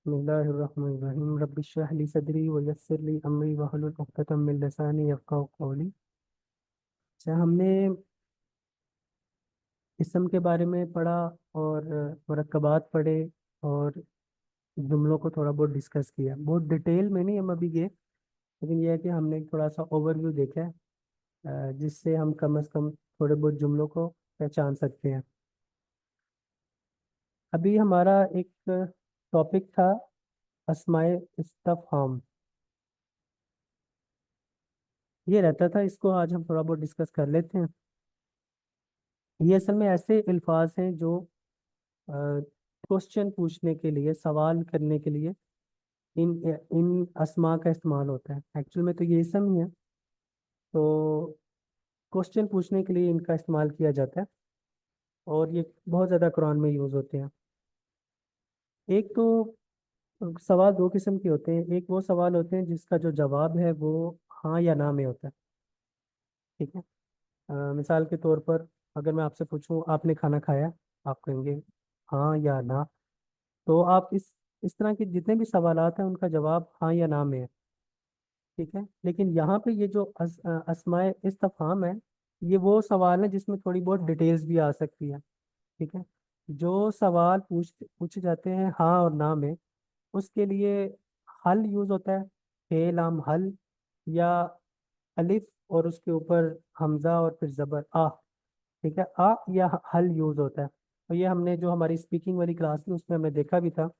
बिस्मिल्लाहिर्रहमानिर्रहीम रब्बि इश्रह ली सदरी व यस्सिर ली अमरी वहलुल उक़दतम मिन लिसानी यफ़क़हू क़ौली। अच्छा, हमने इसम के बारे में पढ़ा और मुरक्कबात पढ़े और जुमलों को थोड़ा बहुत डिस्कस किया। बहुत डिटेल में नहीं हम अभी गए, लेकिन यह है कि हमने थोड़ा सा ओवरव्यू देखा है, जिससे हम कम से कम थोड़े बहुत जुमलों को पहचान सकते हैं। अभी हमारा एक टॉपिक था अस्माए इस्तफहाम। ये रहता था, इसको आज हम थोड़ा बहुत डिस्कस कर लेते हैं। ये असल में ऐसे अल्फाज हैं जो क्वेश्चन पूछने के लिए, सवाल करने के लिए इन इन अस्मा का इस्तेमाल होता है। एक्चुअल में तो ये इसम ही है, तो क्वेश्चन पूछने के लिए इनका इस्तेमाल किया जाता है और ये बहुत ज़्यादा कुरान में यूज़ होते हैं। एक तो सवाल दो किस्म के होते हैं। एक वो सवाल होते हैं जिसका जो जवाब है वो हाँ या ना में होता है। ठीक है। मिसाल के तौर पर अगर मैं आपसे पूछूं आपने खाना खाया, आप कहेंगे हाँ या ना। तो आप इस तरह के जितने भी सवालात हैं उनका जवाब हाँ या ना में है। ठीक है। लेकिन यहाँ पे ये जो अस्माए इस्तफहाम है, ये वो सवाल है जिसमें थोड़ी बहुत डिटेल्स भी आ सकती है। ठीक है। जो सवाल पूछे जाते हैं हाँ और ना में, उसके लिए हल यूज होता है, हे लाम हल, या अलिफ और उसके ऊपर हमजा और फिर जबर आ। ठीक है, आ या हल यूज होता है। और ये हमने जो हमारी स्पीकिंग वाली क्लास थी उसमें हमने देखा भी था,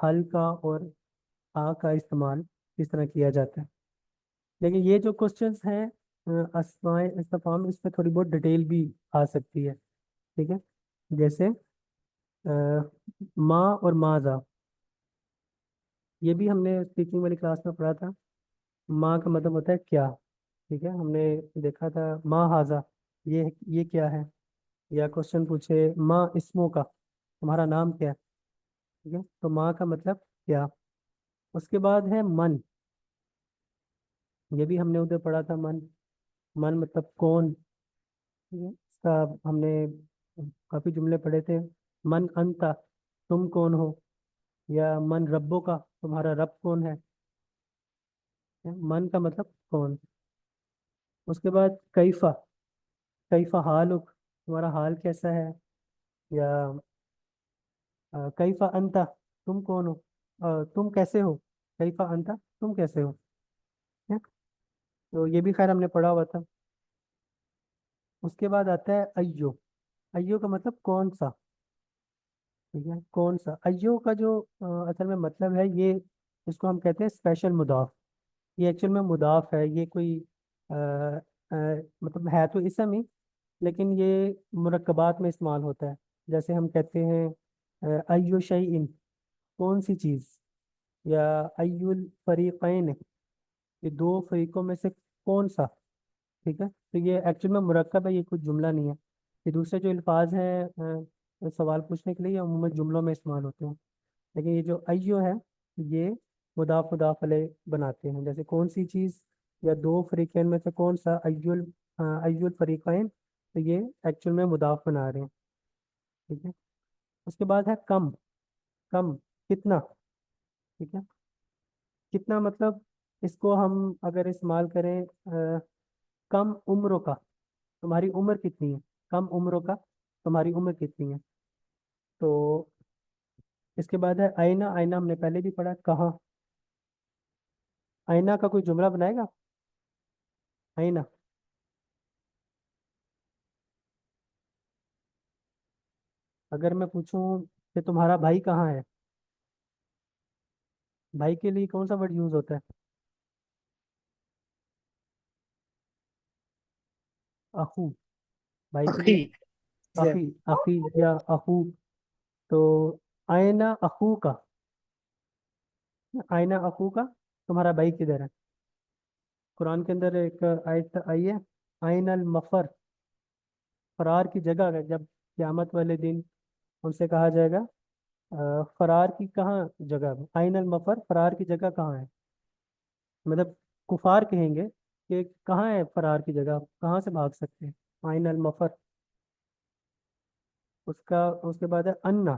हल का और आ का इस्तेमाल किस तरह किया जाता है। लेकिन ये जो क्वेश्चंस हैं अस्माए इस्तिफहाम, इसमें थोड़ी बहुत डिटेल भी आ सकती है। ठीक है। जैसे माँ और माजा, ये भी हमने स्पीकिंग वाली क्लास में पढ़ा था। माँ का मतलब होता है क्या। ठीक है, हमने देखा था माँ हाजा, ये क्या है। या क्वेश्चन पूछे माँ इसमो का, तुम्हारा नाम क्या है। ठीक है, तो माँ का मतलब क्या। उसके बाद है मन, ये भी हमने उधर पढ़ा था। मन, मन मतलब कौन। ठीक है, इसका हमने काफी जुमले पढ़े थे। मन अंता, तुम कौन हो। या मन रब्बो का, तुम्हारा रब कौन है। मन का मतलब कौन। उसके बाद कैफा, कैफा हालुक, तुम्हारा हाल कैसा है। या कैफा अंता, तुम कौन हो, तुम कैसे हो। कैफा अंता, तुम कैसे हो। है? तो ये भी खैर हमने पढ़ा हुआ था। उसके बाद आता है अय्यो। अय्यो का मतलब कौन सा। ठीक है, कौन सा। अय्यो का जो असल में मतलब है, ये इसको हम कहते हैं स्पेशल मुदाफ। ये एक्चुअल में मुदाफ है, ये कोई मतलब है तो इसम ही, लेकिन ये मुरक्कबात में इस्तेमाल होता है। जैसे हम कहते हैं अय्यो शैइन, कौन सी चीज़। या अय्युल फरीक़ैन, ये दो फरीकों में से कौन सा। ठीक है, तो ये एक्चुअल में मुरक्कब है, ये कुछ जुमला नहीं है। ये दूसरे जो अल्फाज हैं सवाल पूछने के लिए, ये अमूमन जुमलों में इस्तेमाल होते हैं। लेकिन ये जो अय्यो है, ये मुदाफ मुदाफ अलैह बनाते हैं। जैसे कौन सी चीज़, या दो फरीकैन में से कौन सा। अय्युल फरीकैन, तो ये एक्चुअल में मुदाफ बना रहे हैं। ठीक है। उसके बाद है कम। कम, कितना। ठीक है, कितना मतलब, इसको हम अगर इस्तेमाल करें कम उम्रों का, तुम्हारी उम्र कितनी है। कम उम्रों का, तुम्हारी उम्र कितनी है। तो इसके बाद है आईना। आईना हमने पहले भी पढ़ा, कहाँ। आईना का कोई जुमला बनाएगा। आईना, अगर मैं पूछूं कि तुम्हारा भाई कहाँ है, भाई के लिए कौन सा वर्ड यूज होता है। अखू, भाई के लिए अखी। या अखी। अखी या अखू। तो आईना अखू का, आईना अखू का, तुम्हारा भाई किधर है। कुरान के अंदर एक आयत आई है, आइन अल मफर, फरार की जगह है। जब क़यामत वाले दिन उनसे कहा जाएगा फरार की कहाँ जगह है? आइन अल मफर, फरार की जगह कहाँ है। मतलब कुफार कहेंगे कि कहाँ है फरार की जगह, कहाँ से भाग सकते हैं। आइन अल मफर। उसका उसके बाद है अन्ना।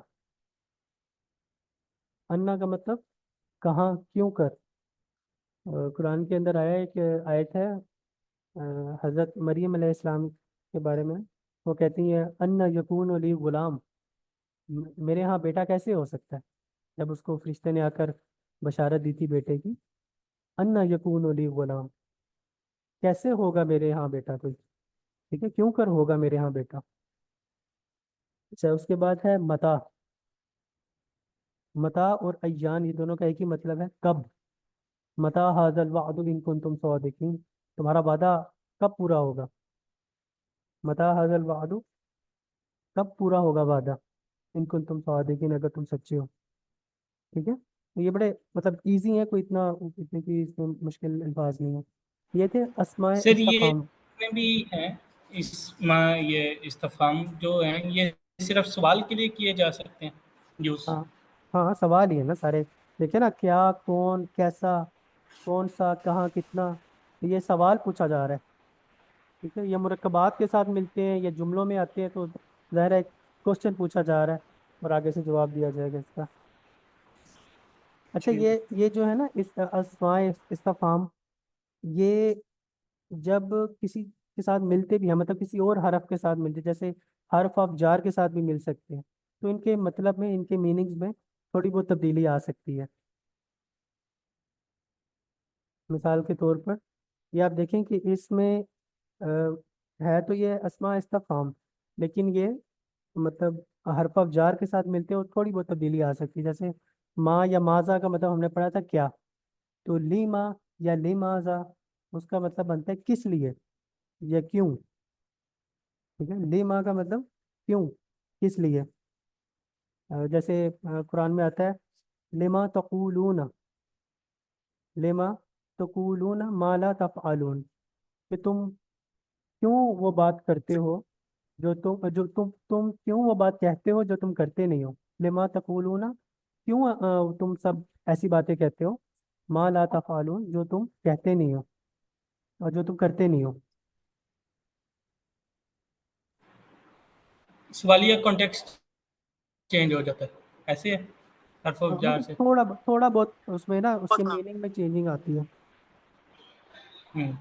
अन्ना का मतलब कहाँ, क्यों कर। कुरान के अंदर आया एक आयत है हज़रत मरियम अलैहिस्सलाम के बारे में। वो कहती है अन्ना यकून अली गुलाम, मेरे यहाँ बेटा कैसे हो सकता है। जब उसको फरिश्ते ने आकर बशारत दी थी बेटे की, अन्ना यकून अली गुलाम, कैसे होगा मेरे यहाँ बेटा कोई, ठीक है, क्यों कर होगा मेरे यहाँ बेटा। अच्छा, उसके बाद है मता। मता और अय्यान ये दोनों का एक ही मतलब है, कब। मता हाजल वादु इन कुंतुम सादिकीन, तुम्हारा वादा कब पूरा होगा। मता हाजल वादु, कब पूरा होगा वादा, इन कुंतुम सादिकीन, अगर तुम सच्चे हो। ठीक है, तो ये बड़े मतलब इजी है, कोई इतना इतने की इसमें मुश्किल अल्फाज नहीं है। ये थे अस्माए सर ये इस्तफाम। में भी है, इसमें ये इस्तिफ़ाम जो हैं ये सिर्फ़ सवाल के लिए किए जा सकते हैं यूज़? हाँ हाँ हाँ, सवाल ही है ना सारे। देखिए ना, क्या, कौन, कैसा, कौन सा, कहाँ, कितना, तो ये सवाल पूछा जा रहा है। ठीक है, ये मुरक्कबात के साथ मिलते हैं या जुमलों में आते हैं, तो ज़ाहिर है क्वेश्चन पूछा जा रहा है और आगे से जवाब दिया जाएगा इसका। अच्छा, ठीक है। ये जो है ना इस अस्माए इस्तफाम, ये जब किसी के साथ मिलते भी हैं, मतलब किसी और हरफ के साथ मिलते, जैसे हरफ ऑफ जार के साथ भी मिल सकते हैं, तो इनके मतलब में, इनके मीनिंग्स में थोड़ी बहुत तब्दीली आ सकती है। मिसाल के तौर पर ये आप देखें कि इसमें अ, है तो ये अस्मा इस्तफाम, लेकिन ये मतलब हरफ ऑफ जार के साथ मिलते हैं और थोड़ी बहुत तब्दीली आ सकती है। जैसे माँ या माजा का मतलब हमने पढ़ा था क्या, तो लीमा या लिमाजा, उसका मतलब बनता है किस लिए या क्यों। ठीक है, लीमा का मतलब क्यों, किस लिए। जैसे कुरान में आता है लिमा तकूलून, लिमा तकूलून मा ला तफअलून, कि तुम क्यों वो बात करते हो जो तुम क्यों वो बात कहते हो जो तुम करते नहीं हो। लिमा तकूलून, क्यों तुम सब ऐसी बातें कहते हो, मा ला तफअलून, जो तुम कहते नहीं हो और जो तुम करते नहीं हो। सवालिया कॉन्टेक्स्ट चेंज हो जाता है, ऐसे है हर्फ ऑफ जार मतलब से? थोड़ा बहुत उसमें ना उसके मीनिंग में चेंजिंग आती है। हुँ,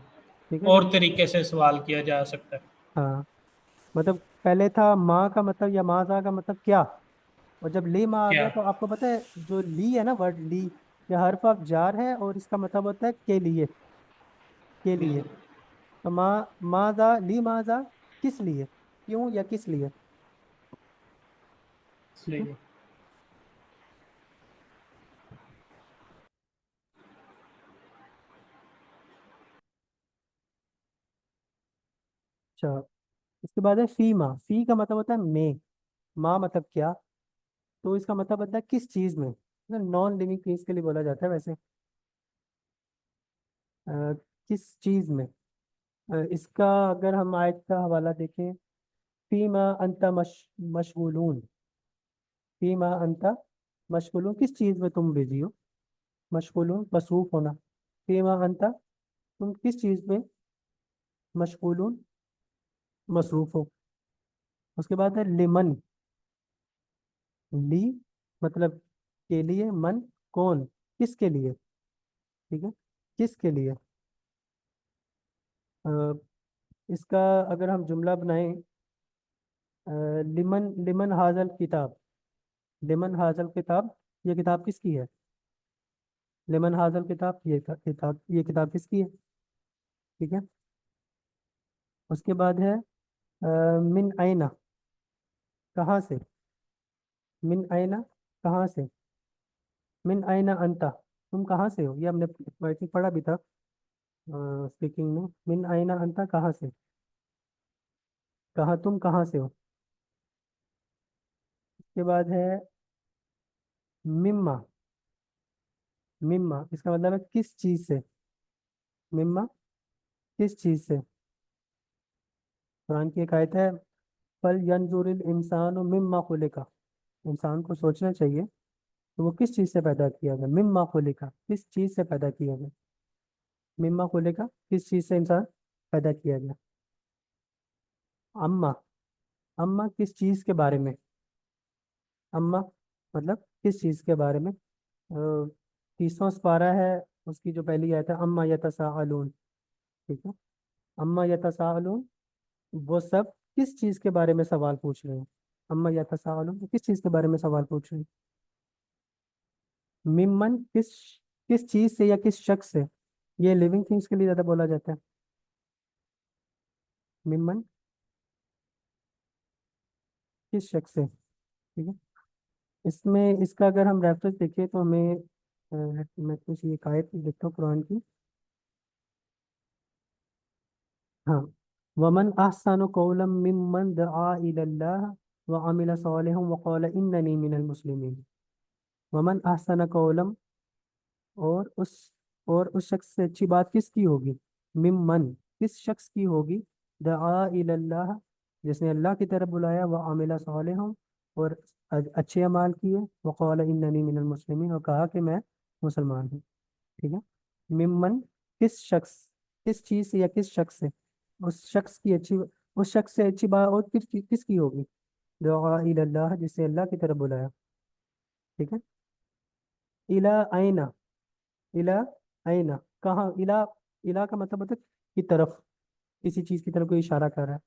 ठीक है, और जब तरीके से सवाल किया जा सकता है। हाँ, मतलब पहले था माँ का मतलब या माजा का मतलब क्या, और जब ली माँ आ क्या? गया तो आपको पता है जो ली है ना, वर्ड ली, ये हर्फ ऑफ जार है और इसका मतलब होता है के लिए, के लिए। बिल्कुल, तो माँ, माजा, ली माजा, किस लिए, क्यों या किस लिए। ठीक है। सही है। अच्छा, इसके बाद है फी माँ। फी का मतलब होता है में, माँ मतलब क्या, तो इसका मतलब होता है किस चीज में। नॉन लिविंग थिंग्स के लिए बोला जाता है वैसे। अ, किस चीज में। इसका अगर हम आयत का हवाला देखें, फीमा अंता मशगूलून, फीमा अंता मशगूलून, किस चीज में तुम बिजी हो। मशगूलून मसरूफ होना, फीमा अंता, तुम किस चीज में मशगूलून, मसरूफ हो। उसके बाद है लिमन। ली मतलब के लिए, मन कौन, किसके लिए। ठीक है, किसके लिए। अ, इसका अगर हम जुमला बनाएं, लिमन, लिमन हाजल किताब, लिमन हाजल किताब, ये किताब किसकी है। लिमन हाजल किताब, किताब, ये किताब किसकी है। ठीक है, उसके बाद है मिन आइना, कहाँ से। मिन आइना, कहाँ से। मिन आइना अंता, तुम कहाँ से हो, ये हमने आई थिंक पढ़ा भी था स्पीकिंग में। मिन आइना अंता, कहाँ से, कहाँ, तुम कहाँ से हो। उसके बाद है मिम्मा, मिम्मा इसका मतलब है किस चीज से, मिम्मा किस चीज से। कुरान की एक आयत है फल यंजुरिल इंसान मिम्मा खुलिका, इंसान को सोचना चाहिए तो वो किस चीज से पैदा किया गया। मिम्मा खुलिका, किस चीज से पैदा किया गया। मिम्मा खुलिका, किस चीज से इंसान पैदा किया गया। अम्मा, अम्मा किस चीज के बारे में, अम्मा मतलब किस चीज के बारे में। 30वां पारा है, उसकी जो पहली आयत है, अम्मा यतसाअलून। ठीक है, अम्मा यतसाअलून, वो सब किस चीज के बारे में सवाल पूछ रहे हैं? अम्मा यतसाअलून, वो किस चीज के बारे में सवाल पूछ रहे हैं? मिम्मन, किस चीज से या किस शख्स से? ये लिविंग थिंग्स के लिए ज्यादा बोला जाता है। मिम्मन, किस शख्स से। ठीक है, इसमें इसका अगर हम रेफरेंस देखें तो हमें मैं कुछ ये आयत देखता हूँ कुरान की। हाँ, वमन अहसनु कौलम मिम्मन दआ इलल्लाह व अमिल सालिहन व क़ाल इन्ननी मिनल मुस्लिमीन। वमन अहसन कौलम, और उस शख्स से अच्छी बात किसकी होगी? मिम्मन, किस शख्स की होगी? दआ इलल्लाह, जिसने अल्लाह की तरफ बुलाया, व अमिल सालिहन, और अच्छे अमाल किए, व क़ाल इन्ननी मिनल मुस्लिमीन, और कहा कि मैं मुसलमान हूँ। ठीक है, मिम्मन, किस शख्स, किस चीज से या किस शख्स से? उस शख्स की अच्छी, उस शख्स से अच्छी बात और किसकी होगी? दुआ इलल्लाह, जिसे अल्लाह की तरफ बुलाया। ठीक है, इला आइना, इला आइना, कहाँ? इला, इला का मतलब होता है की तरफ, किसी चीज की तरफ कोई इशारा कर रहा है।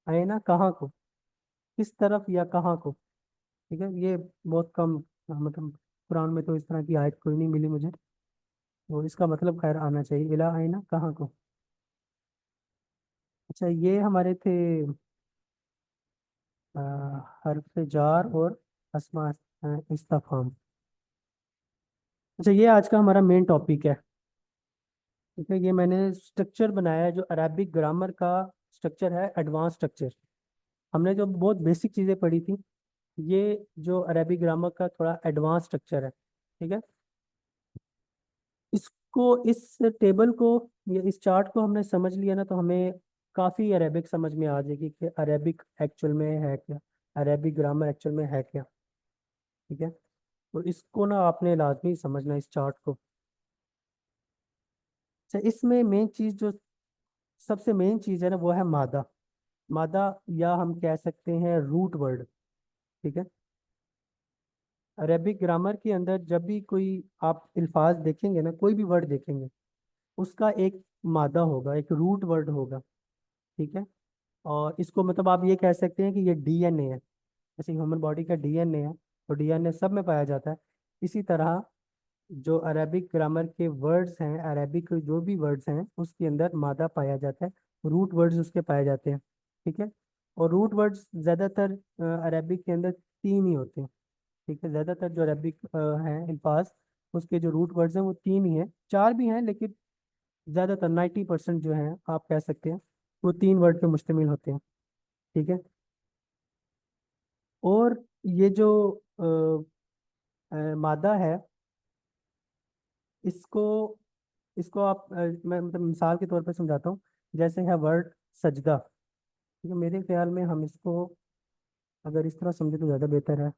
आइना, कहाँ को, किस तरफ या कहाँ को। ठीक है, ये बहुत कम, मतलब कुरान में तो इस तरह की आयत कोई नहीं मिली मुझे, और इसका मतलब खैर आना चाहिए, इला आइना, कहाँ को। अच्छा, ये हमारे थे अ, हर्फ जार और अस्मा इस्तिफहाम। अच्छा, ये आज का हमारा मेन टॉपिक है। ठीक है, ये मैंने स्ट्रक्चर बनाया है जो अरेबिक ग्रामर का स्ट्रक्चर है, एडवांस स्ट्रक्चर। हमने जो बहुत बेसिक चीज़ें पढ़ी थी, ये जो अरेबिक ग्रामर का थोड़ा एडवांस स्ट्रक्चर है। ठीक है, इसको, इस टेबल को या इस चार्ट को हमने समझ लिया ना, तो हमें काफ़ी अरेबिक समझ में आ जाएगी कि अरेबिक एक्चुअल में है क्या, अरेबिक ग्रामर एक्चुअल में है क्या। ठीक है, तो इसको ना आपने लाजमी समझना, इस चार्ट को। अच्छा, इसमें मेन चीज़ जो, सबसे मेन चीज़ है ना, वो है मादा। मादा, या हम कह सकते हैं रूट वर्ड। ठीक है, अरेबिक ग्रामर के अंदर जब भी कोई आप अल्फाज देखेंगे ना, कोई भी वर्ड देखेंगे, उसका एक मादा होगा, एक रूट वर्ड होगा। ठीक है, और इसको मतलब आप ये कह सकते हैं कि ये डीएनए है। जैसे ह्यूमन बॉडी का डीएनए है, तो डीएनए सब में पाया जाता है। इसी तरह जो अरेबिक ग्रामर के वर्ड्स हैं, अरेबिक जो भी वर्ड्स हैं, उसके अंदर मादा पाया जाता है, रूट वर्ड्स उसके पाए जाते हैं। ठीक है, और रूट वर्ड्स ज़्यादातर अरेबिक के अंदर तीन ही होते हैं। ठीक है, ज़्यादातर जो अरेबिक हैं अल्फाज, उसके जो रूट वर्ड्स हैं वो तीन ही हैं, चार भी हैं लेकिन ज़्यादातर 90% जो हैं आप कह सकते हैं, वो तीन वर्ड पे मुश्तमिल होते हैं। ठीक है, और ये जो मादा है, इसको इसको आप मैं मतलब मिसाल के तौर पे समझाता हूँ। जैसे है वर्ड सजदा। ठीक है, मेरे ख्याल में हम इसको अगर इस तरह समझे तो ज़्यादा बेहतर है।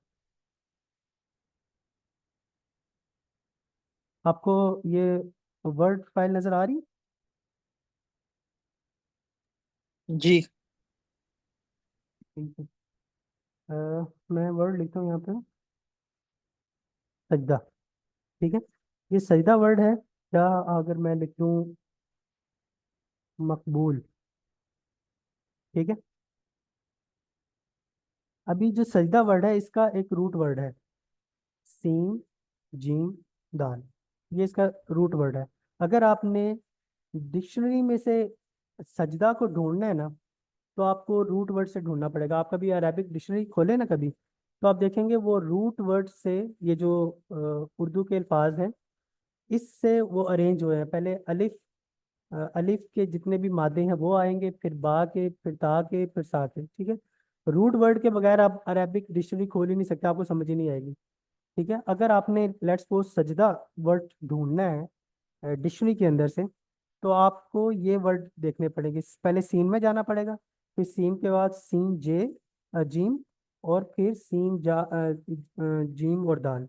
आपको ये वर्ड फाइल नज़र आ रही? जी। ठीक है, मैं वर्ड लिखता हूँ यहाँ पे, सजदा। ठीक है, ये सजदा वर्ड है, या अगर मैं लिख दूँ मकबूल। ठीक है, अभी जो सजदा वर्ड है, इसका एक रूट वर्ड है, सीन, जीम, दाल। ये इसका रूट वर्ड है। अगर आपने डिक्शनरी में से सजदा को ढूंढना है ना, तो आपको रूट वर्ड से ढूंढना पड़ेगा। आप कभी अरेबिक डिक्शनरी खोले ना कभी, तो आप देखेंगे वो रूट वर्ड से, ये जो उर्दू के अल्फाज हैं, इससे वो अरेंज हुए हैं। पहले अलिफ, अलिफ के जितने भी मादे हैं वो आएंगे, फिर बा के, फिर ता के, फिर सा के। ठीक है, रूट वर्ड के बगैर आप अरेबिक डिक्शनरी खोल ही नहीं सकते, आपको समझ ही नहीं आएगी। ठीक है, अगर आपने लेट्स सपोज सजदा वर्ड ढूंढना है डिक्शनरी के अंदर से, तो आपको ये वर्ड देखने पड़ेंगे। पहले सीन में जाना पड़ेगा, फिर सीन के बाद सीन जे, जीम, और फिर सीन जा, जीम और दाल।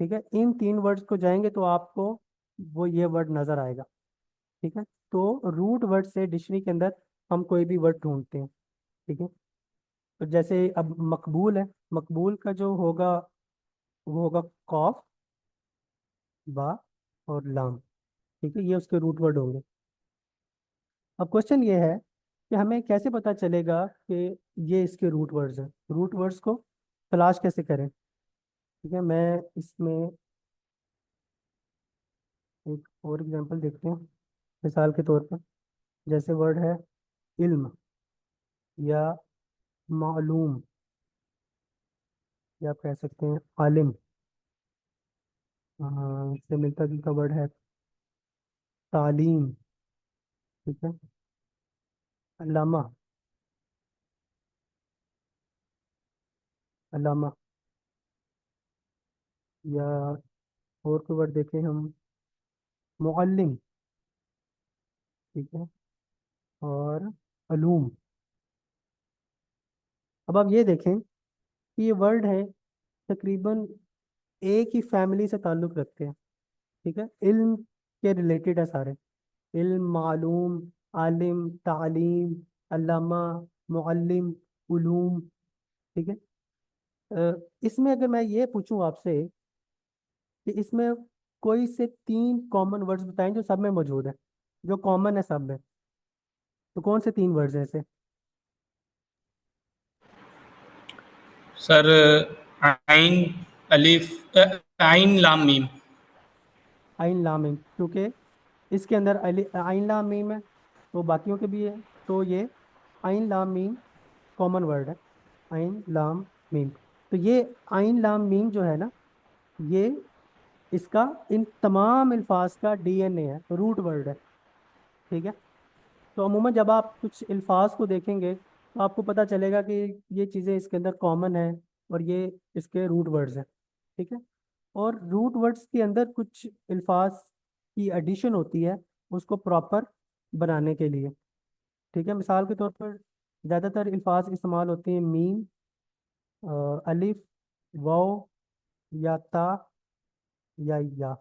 ठीक है, इन तीन वर्ड्स को जाएंगे तो आपको वो ये वर्ड नजर आएगा। ठीक है, तो रूट वर्ड से डिक्शनरी के अंदर हम कोई भी वर्ड ढूंढते हैं। ठीक है, तो जैसे अब मकबूल है, मकबूल का जो होगा वो होगा कॉफ, बा और लाम। ठीक है, ये उसके रूट वर्ड होंगे। अब क्वेश्चन ये है कि हमें कैसे पता चलेगा कि ये इसके रूट वर्ड्स हैं। रूट वर्ड्स को तलाश कैसे करें? ठीक है, मैं इसमें एक और एग्जांपल देखते हैं मिसाल के तौर पर। जैसे वर्ड है इल्म या मालूम, या आप कह सकते हैं आलिम। इससे मिलता जुलता वर्ड है तालीम। ठीक है, अल्लामा, अल्लामा। या और कोई वर्ड देखें हम, मुअल्लिम। ठीक है, और अलूम। अब आप ये देखें कि ये वर्ड है तकरीबन एक ही फैमिली से ताल्लुक़ रखते हैं। ठीक है, इल्म के रिलेटेड है सारे। इल्म, मालूम, आलिम, तालीम, अल्लामा, मुअल्लिम, उलूम। ठीक है, इसमें अगर मैं ये पूछूं आपसे कि इसमें कोई से 3 कॉमन वर्ड्स बताएं जो सब में मौजूद है, जो कॉमन है सब में, तो कौन से 3 वर्ड्स हैं ऐसे? सर आइन आइन लाम मीम। आइन लाम मीम, क्योंकि इसके अंदर आइन लाम मीम है, तो बाकियों के भी है। तो ये आइन लाम मीम कॉमन वर्ड है, आइन लाम मीम। तो ये आइन लाम मीम जो है ना, ये इसका इन तमाम अल्फाज का डीएनए है, रूट वर्ड है। ठीक है, तो अमूमन जब आप कुछ अल्फाज को देखेंगे तो आपको पता चलेगा कि ये चीज़ें इसके अंदर कॉमन है और ये इसके रूट वर्ड्स हैं। ठीक है, और रूट वर्ड्स के अंदर कुछ अल्फाज की एडिशन होती है उसको प्रॉपर बनाने के लिए। ठीक है, मिसाल के तौर पर ज़्यादातर अल्फाज इस्तेमाल होते हैं मीम, अलिफ, वाव, या ता, या।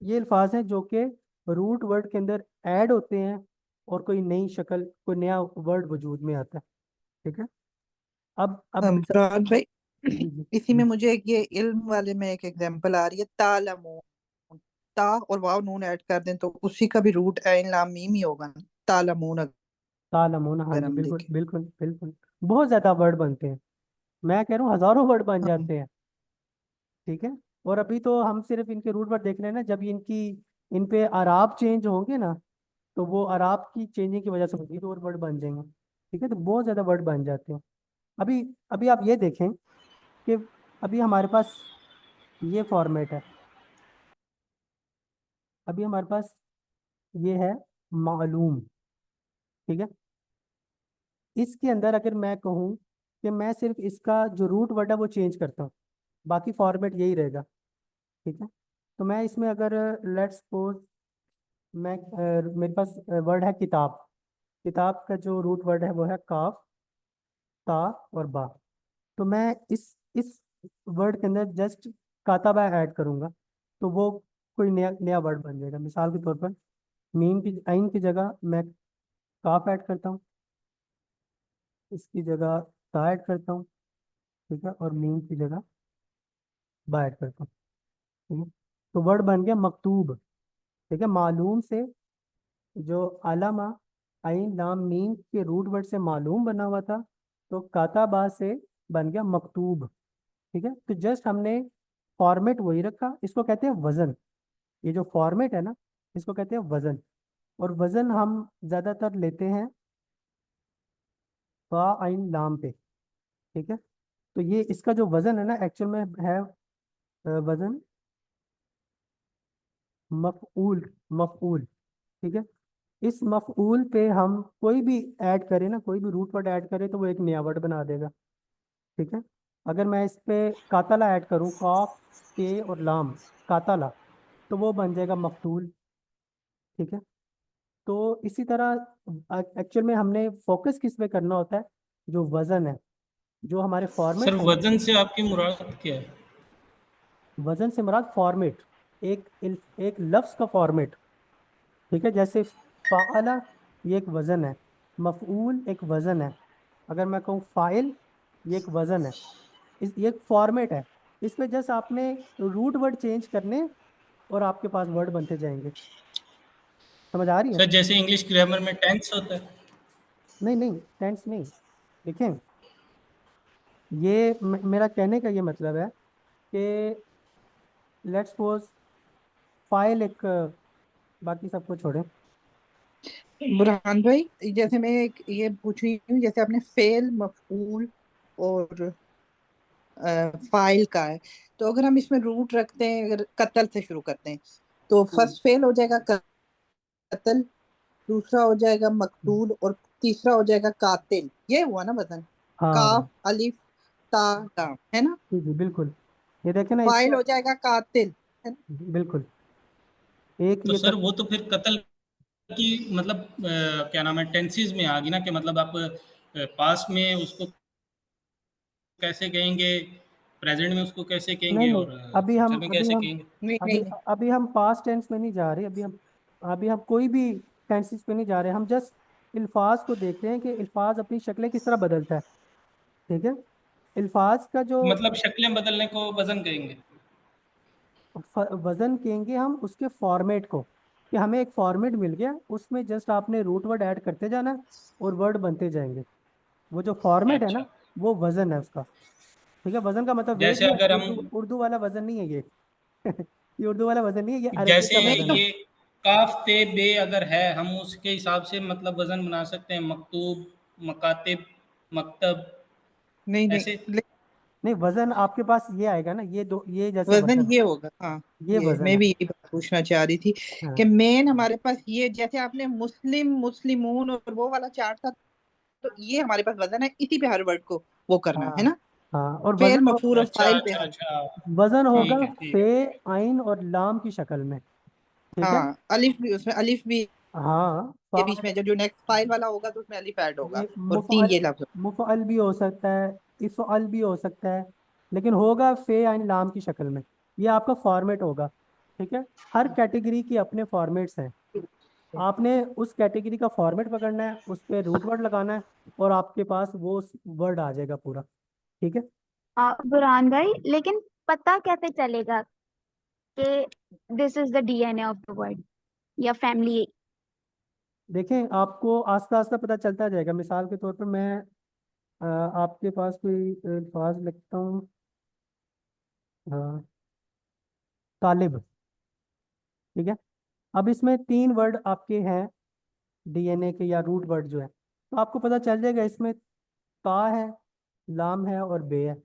ये अल्फाज हैं जो कि रूट वर्ड के अंदर ऐड होते हैं और कोई नई शक्ल, कोई नया वर्ड वजूद में आता है। ठीक है, अब मुराद भाई, जी जी इसी में जी। मुझे ये इल्म वाले में एक एग्जांपल आ रही है, तालमून। ता और वाव नून ऐड कर दें तो उसी का भी रूट ऐन लाम मीम ही होगा ना, तालमून। तालमोन, हाँ अगर जी, हम बिल्कुल देखें। बिल्कुल बिल्कुल। बहुत ज्यादा वर्ड बनते हैं, मैं कह रहा हूँ हजारों वर्ड बन हाँ। जाते हैं। ठीक है, और अभी तो हम सिर्फ इनके रूट वर्ड देख रहे हैं ना, जब इनकी इन पे आराब चेंज होंगे ना, तो वो आराब की चेंजिंग की वजह से मजीद और वर्ड बन जाएंगे। ठीक है, तो बहुत ज्यादा वर्ड बन जाते हैं। अभी अभी आप ये देखें कि अभी हमारे पास ये फॉर्मेट है। अभी हमारे पास ये है मालूम। ठीक है, इसके अंदर अगर मैं कहूँ कि मैं सिर्फ इसका जो रूट वर्ड है वो चेंज करता हूँ, बाकी फॉर्मेट यही रहेगा। ठीक है, तो मैं इसमें अगर लेट्स सपोज मैं मेरे पास वर्ड है किताब। किताब का जो रूट वर्ड है वो है काफ, ता और बा। तो मैं इस वर्ड के अंदर जस्ट काताबा ऐड करूंगा तो वो कोई नया नया वर्ड बन जाएगा। मिसाल के तौर पर मीम की आइन की जगह मैं काफ ऐड करता हूँ, इसकी जगह ता ऐड करता हूँ। ठीक है, और मीम की जगह बा ऐड करता हूँ। ठीक है, तो वर्ड बन गया मकतूब। ठीक है, मालूम से जो अलामा आइन लाम मीम के रूट वर्ड से मालूम बना हुआ था, तो काताबा से बन गया मकतूब। ठीक है, तो जस्ट हमने फॉर्मेट वही रखा, इसको कहते हैं वजन। ये जो फॉर्मेट है ना, इसको कहते हैं वजन। और वजन हम ज्यादातर लेते हैं फा आइन लाम पे। ठीक है, तो ये इसका जो वजन है ना एक्चुअल में है वजन मफऊल, मफऊल। ठीक है, इस मफऊल पे हम कोई भी ऐड करें ना, कोई भी रूट वर्ड ऐड करें तो वो एक नया वर्ड बना देगा। ठीक है, अगर मैं इस पे कातला ऐड करूँ, कॉफ, के और लाम, कातला, तो वो बन जाएगा मकतूल। ठीक है, तो इसी तरह एक्चुअल में हमने फोकस किस पे करना होता है, जो वजन है, जो हमारे सर फॉर्मेट है ना। वजन से आपकी मुराद क्या है? वजन से मुराद फॉर्मेट, एक लफ्ज का फॉर्मेट। ठीक है, जैसे फ़ाअला, ये एक वजन है। मफऊल एक वजन है। अगर मैं कहूँ फाइल, ये एक वजन है। ये एक फॉर्मेट है। इस पे जस्ट आपने रूट वर्ड चेंज करने, और आपके पास वर्ड बनते जाएंगे। समझ आ रही है? सर जैसे इंग्लिश ग्रामर में टेंस होता है। नहीं नहीं, टेंस नहीं। देखें, ये मेरा कहने का ये मतलब है कि लेट्स सपोज फाइल एक, बाकी सबको छोड़ें। बुरहान भाई, जैसे मैं एक ये पूछ रही हूँ, जैसे आपने फेल, मफऊल और फाइल का है, तो अगर हम इसमें रूट रखते हैं, अगर कत्ल से शुरू करते हैं, तो फर्स्ट फेल हो जाएगा कत्ल, दूसरा हो जाएगा मकतूल, और तीसरा हो जाएगा कातिल। ये हुआ ना वजन? हाँ काफ अलिफ ता लाम, है ना? जी जी बिल्कुल। ये देखें ना फाइल इसका, हो जाएगा कातिल, है ना? बिल्कुल। एक तो ये सर वो तो फिर कत्ल की मतलब क्या नाम है टेंसेस में आ गई ना, कि मतलब आप पास्ट में उसको कैसे कहेंगे, प्रेजेंट में उसको कैसे नहीं कहेंगे, नहीं, और अभी फ्यूचर हम में अभी कैसे हम कहेंगे। नहीं अभी नहीं नहीं। अभी हम पास्ट टेंस में नहीं जा रहे। अभी हम कोई भी टेंसेस पे नहीं जा रहे। हम जस्ट अल्फाज को देख रहे हैं कि अल्फाज अपनी शक्लें किस तरह बदलता है। ठीक है, अल्फाज का जो मतलब शक्लें बदलने को वजन कहेंगे। वजन कहेंगे हम उसके फॉर्मेट को, कि हमें एक फॉर्मेट मिल गया, उसमें जस्ट आपने रूट वर्ड ऐड करते जाना है और वर्ड बनते जाएंगे। वो जो फॉर्मेट है ना, अच्छा, वो वजन है उसका। ठीक है, वजन का मतलब वेट जैसे नहीं, अगर उर्दू हम उर्दू वाला वजन नहीं है ये। ये उर्दू वाला वजन नहीं है, ये अरबी जैसे का नहीं वजन तो है। ये काफ ते बे अगर है, हम उसके हिसाब से मतलब वजन बना सकते हैं, मकतूब, मकातिब, मकतब, नहीं नहीं, ऐसे। नहीं, वजन आपके पास ये आएगा ना, ये दो, ये जैसे वजन वजन, ये होगा, हाँ। ये ये वजन मैं है। भी यही बात पूछना चाह रही थी कि हाँ मेन हमारे पास ये, जैसे आपने मुस्लिम, मुस्लिमून और वो वाला चार्ट था, तो ये हमारे पास वजन है, इसी पे हर वर्ड को वो करना हाँ है ना? हाँ, और फेल, वजन मफूल और अच्छा फाइल पे अच्छा हर। अच्छा। वजन होगा ठीक है ठीक फे, है। आइन और लाम की शक्ल में। ठीक है। हाँ, अलिफ भी, उसमें अलिफ भी हाँ, के बीच में, जब जो नेक्स्ट फाइल वाला होगा तो उसमें अलिफ ऐड होगा, ये और तीन मुफ़अल, ये लफ्ज। मुफ़अल भी हो सकता है, इफ़अल भी हो सकता है, लेकिन होगा फे यानी लाम की शक्ल में। ये आपका फॉर्मेट होगा। ठीक है, हर कैटेगरी के अपने फॉर्मेट्स हैं। आपने उस कैटेगरी का फॉर्मेट पकड़ना है, उस पर रूट वर्ड लगाना है, और आपके पास वो वर्ड आ जाएगा पूरा। ठीक है। बुरहान भाई, लेकिन पता कैसे चलेगा कि this is the DNA of the word या फैमिली? देखें, आपको आस्ता आस्ता पता चलता जाएगा। मिसाल के तौर पर मैं आपके पास कोई अल्फाज लिखता हूँ। तालिब। ठीक है, अब इसमें तीन वर्ड आपके हैं डीएनए के, या रूट वर्ड जो है, तो आपको पता चल जाएगा इसमें ता है, लाम है और बे है।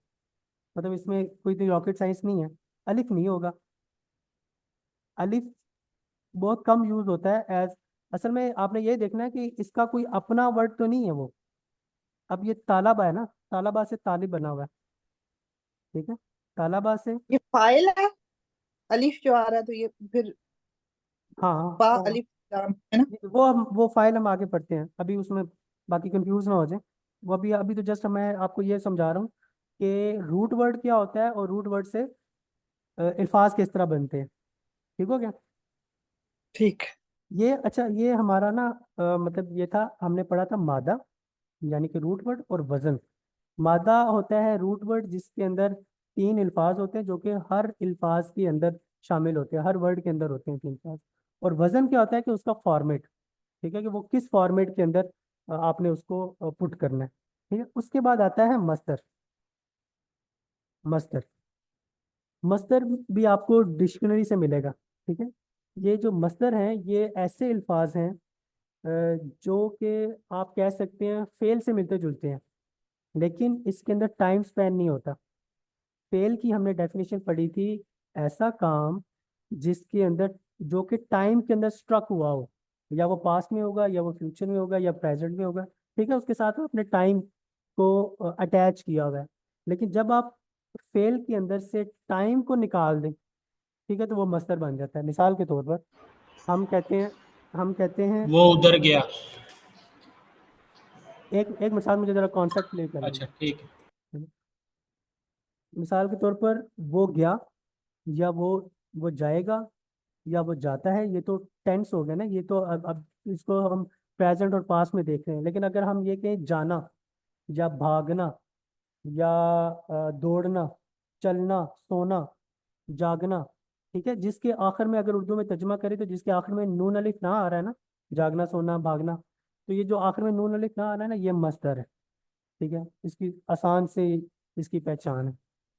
मतलब इसमें कोई तो रॉकेट साइंस नहीं है। अलिफ नहीं होगा। अलिफ बहुत कम यूज होता है एज, असल में आपने ये देखना है कि इसका कोई अपना वर्ड तो नहीं है वो। अब ये तालाबा है ना, तालाबा से तालिब बना हुआ है। ठीक है, तालाबा से। ये फाइल है, अलिफ जो आ रहा है, तो ये फिर हाँ बा हाँ, अलिफ लाम, है ना? वो फाइल हम आगे पढ़ते हैं, अभी उसमें बाकी कंफ्यूज ना हो जाए। वो अभी अभी तो जस्ट मैं आपको ये समझा रहा हूँ कि रूट वर्ड क्या होता है और रूट वर्ड से अल्फाज किस तरह बनते हैं। ठीक हो गया? ठीक। ये अच्छा, ये हमारा ना मतलब ये था, हमने पढ़ा था मादा, यानी कि रूट वर्ड और वजन। मादा होता है रूट वर्ड जिसके अंदर तीन अल्फाज होते हैं, जो कि हर अल्फाज के अंदर शामिल होते हैं, हर वर्ड के अंदर होते हैं तीन अल्फाज। और वजन क्या होता है कि उसका फॉर्मेट। ठीक है, कि वो किस फॉर्मेट के अंदर आपने उसको पुट करना है। ठीक है, उसके बाद आता है मस्तर। मस्तर, मस्तर भी आपको डिक्शनरी से मिलेगा। ठीक है, ये जो मस्तर हैं ये ऐसे अल्फाज हैं जो कि आप कह सकते हैं फेल से मिलते जुलते हैं, लेकिन इसके अंदर टाइम स्पैन नहीं होता। फेल की हमने डेफिनेशन पढ़ी थी, ऐसा काम जिसके अंदर, जो कि टाइम के अंदर स्ट्रक हुआ हो, या वो पास्ट में होगा, या वो फ्यूचर में होगा, या प्रेजेंट में होगा। ठीक है, उसके साथ में अपने टाइम को अटैच किया हुआ है। लेकिन जब आप फेल के अंदर से टाइम को निकाल दें, ठीक है, तो वो मस्तर बन जाता है। मिसाल के तौर पर हम कहते हैं, हम कहते हैं, वो उधर गया। एक एक मिसाल, मुझे जरा कॉन्सेप्ट क्लियर कर अच्छा लीजिए। ठीक है। मिसाल के तौर पर वो गया, या वो जाएगा, या वो जाता है, ये तो टेंस हो गया ना। ये तो अब इसको हम प्रेजेंट और पास्ट में देख रहे हैं। लेकिन अगर हम ये कहें जाना, या भागना, या दौड़ना, चलना, सोना, जागना, ठीक है, जिसके आखिर में अगर उर्दू में तर्जुमा करें तो जिसके आखिर में नून अलिफ ना आ रहा है ना, जागना सोना भागना, तो ये जो आखिर में नून अलिफ ना आ रहा है ना, ये मस्दर है। ठीक है, इसकी आसान से इसकी पहचान है।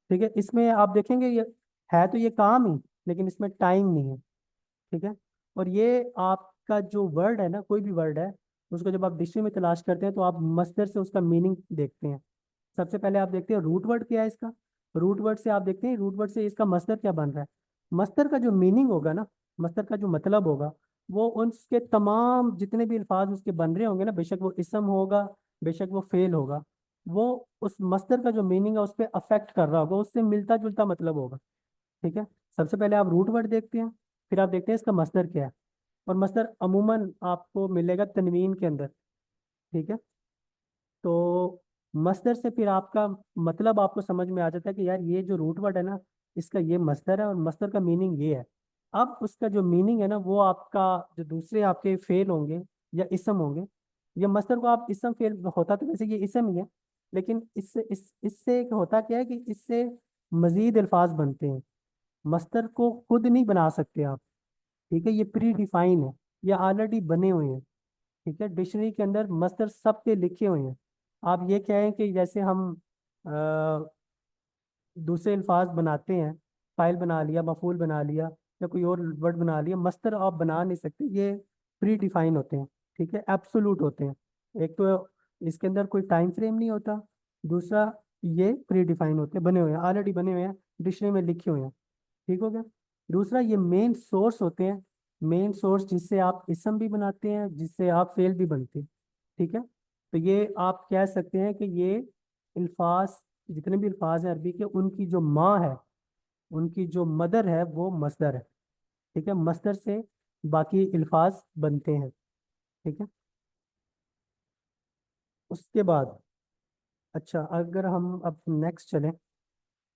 ठीक है, इसमें आप देखेंगे ये है तो ये काम ही, लेकिन इसमें टाइम नहीं है। ठीक है, और ये आपका जो वर्ड है ना, कोई भी वर्ड है, उसको जब आप डिक्शनरी में तलाश करते हैं तो आप मस्दर से उसका मीनिंग देखते हैं। सबसे पहले आप देखते हैं रूट वर्ड क्या है इसका। रूट वर्ड से आप देखते हैं रूट वर्ड से इसका मस्दर क्या बन रहा है। मस्दर का जो मीनिंग होगा ना, मस्दर का जो मतलब होगा, वो उसके तमाम जितने भी अल्फाज उसके बन रहे होंगे ना, बेशक वो इसम होगा, बेशक वो फेल होगा, वो उस मस्दर का जो मीनिंग है उस पर अफेक्ट कर रहा होगा, उससे मिलता जुलता मतलब होगा। ठीक है, सबसे पहले आप रूट वर्ड देखते हैं, फिर आप देखते हैं इसका मस्दर क्या है। और मस्दर अमूमन आपको मिलेगा तनवीन के अंदर। ठीक है, तो मस्दर से फिर आपका मतलब आपको समझ में आ जाता है कि यार ये जो रूट वर्ड है ना, इसका ये मस्दर है और मस्दर का मीनिंग ये है। अब उसका जो मीनिंग है ना, वो आपका जो दूसरे आपके फेल होंगे या इसम होंगे, ये मस्दर को आप इसम फेल होता तो वैसे ये इसम ही है, लेकिन इससे एक होता क्या है कि इससे मजीद अल्फाज बनते हैं। मस्दर को खुद नहीं बना सकते आप। ठीक है, ये प्री डिफाइन है, ये ऑलरेडी बने हुए हैं। ठीक है, डिक्शनरी के अंदर मस्दर सब के लिखे हुए हैं। आप ये कहें कि जैसे हम अ, दूसरे अल्फाज बनाते हैं, फाइल बना लिया, मफूल बना लिया, या कोई और वर्ड बना लिया, मस्दर आप बना नहीं सकते, ये प्री डिफाइन होते हैं। ठीक है, एब्सोल्यूट होते हैं। एक तो इसके अंदर कोई टाइम फ्रेम नहीं होता, दूसरा ये प्री डिफाइन होते हैं, बने हुए हैं, ऑलरेडी बने हुए हैं, डिक्शनरी में लिखे हुए हैं। ठीक हो गया। दूसरा, ये मेन सोर्स होते हैं, मेन सोर्स जिससे आप इसम भी बनाते हैं, जिससे आप फेल भी बनते हैं। ठीक है, तो ये आप कह सकते हैं कि ये अल्फाज, जितने भी अल्फाज हैं अरबी के, उनकी जो माँ है, उनकी जो मदर है, वो मस्दर है। ठीक है, मस्दर से बाकी अल्फाज बनते हैं। ठीक है, उसके बाद अच्छा, अगर हम अब नेक्स्ट चलें,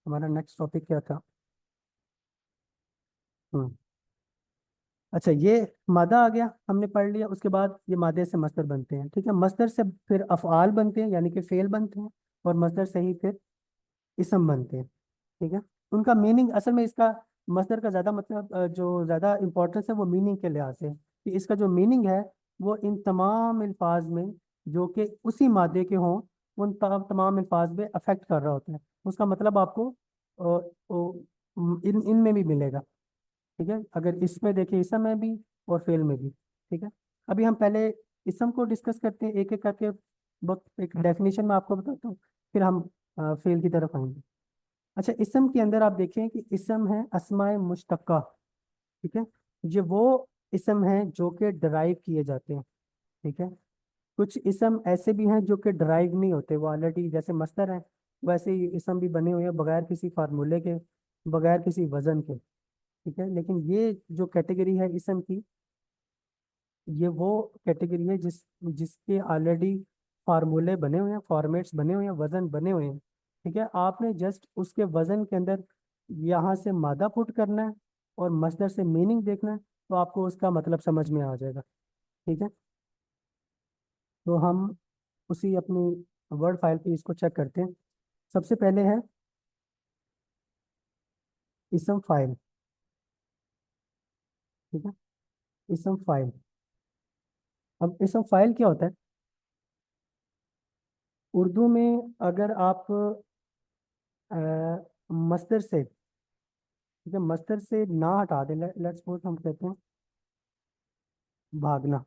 हमारा नेक्स्ट टॉपिक क्या था। हम्म अच्छा, ये मादा आ गया, हमने पढ़ लिया। उसके बाद ये मादे से मस्दर बनते हैं। ठीक है, मस्दर से फिर अफ़आल बनते हैं, यानी कि फेल बनते हैं, और मस्दर से ही फिर इसम बनते हैं। ठीक है, उनका मीनिंग असल में इसका मस्दर का ज़्यादा मतलब जो ज़्यादा इंपॉर्टेंस है वो मीनिंग के लिहाज से, कि इसका जो मीनिंग है वो इन तमाम अल्फाज में जो कि उसी मादे के हों, उन तमाम अल्फाज में अफेक्ट कर रहा होता है। उसका मतलब आपको इन इनमें भी मिलेगा। ठीक है, अगर इसमें देखें, इसम में भी और फेल में भी। ठीक है, अभी हम पहले इसम को डिस्कस करते हैं एक एक करके, वक्त एक डेफिनेशन में आपको बताता हूँ, फिर हम फेल की तरफ आएंगे। अच्छा, इसम के अंदर आप देखें कि इसम है अस्माए मुश्तक्का। ठीक है, ये वो इसम हैं जो कि डराइव किए जाते हैं। ठीक है, कुछ इसम ऐसे भी हैं जो कि डराइव नहीं होते, वो ऑलरेडी जैसे मस्दर हैं, वैसे ही इसम भी बने हुए हैं बगैर किसी फार्मूले के, बगैर किसी वजन के। ठीक है, लेकिन ये जो कैटेगरी है इसम की, ये वो कैटेगरी है जिसके ऑलरेडी फार्मूले बने हुए हैं, फॉर्मेट्स बने हुए हैं, वजन बने हुए हैं। ठीक है, आपने जस्ट उसके वजन के अंदर यहाँ से मादा पुट करना है और मस्दर से मीनिंग देखना है, तो आपको उसका मतलब समझ में आ जाएगा। ठीक है, तो हम उसी अपनी वर्ड फाइल पे इसको चेक करते हैं। सबसे पहले है इसम फाइल। ठीक है, इसम फाइल। अब इसम फाइल क्या होता है उर्दू में? अगर आप मस्दर से, ठीक है, मस्दर से ना हटा दें, लेट्स सपोज हम कहते हैं भागना।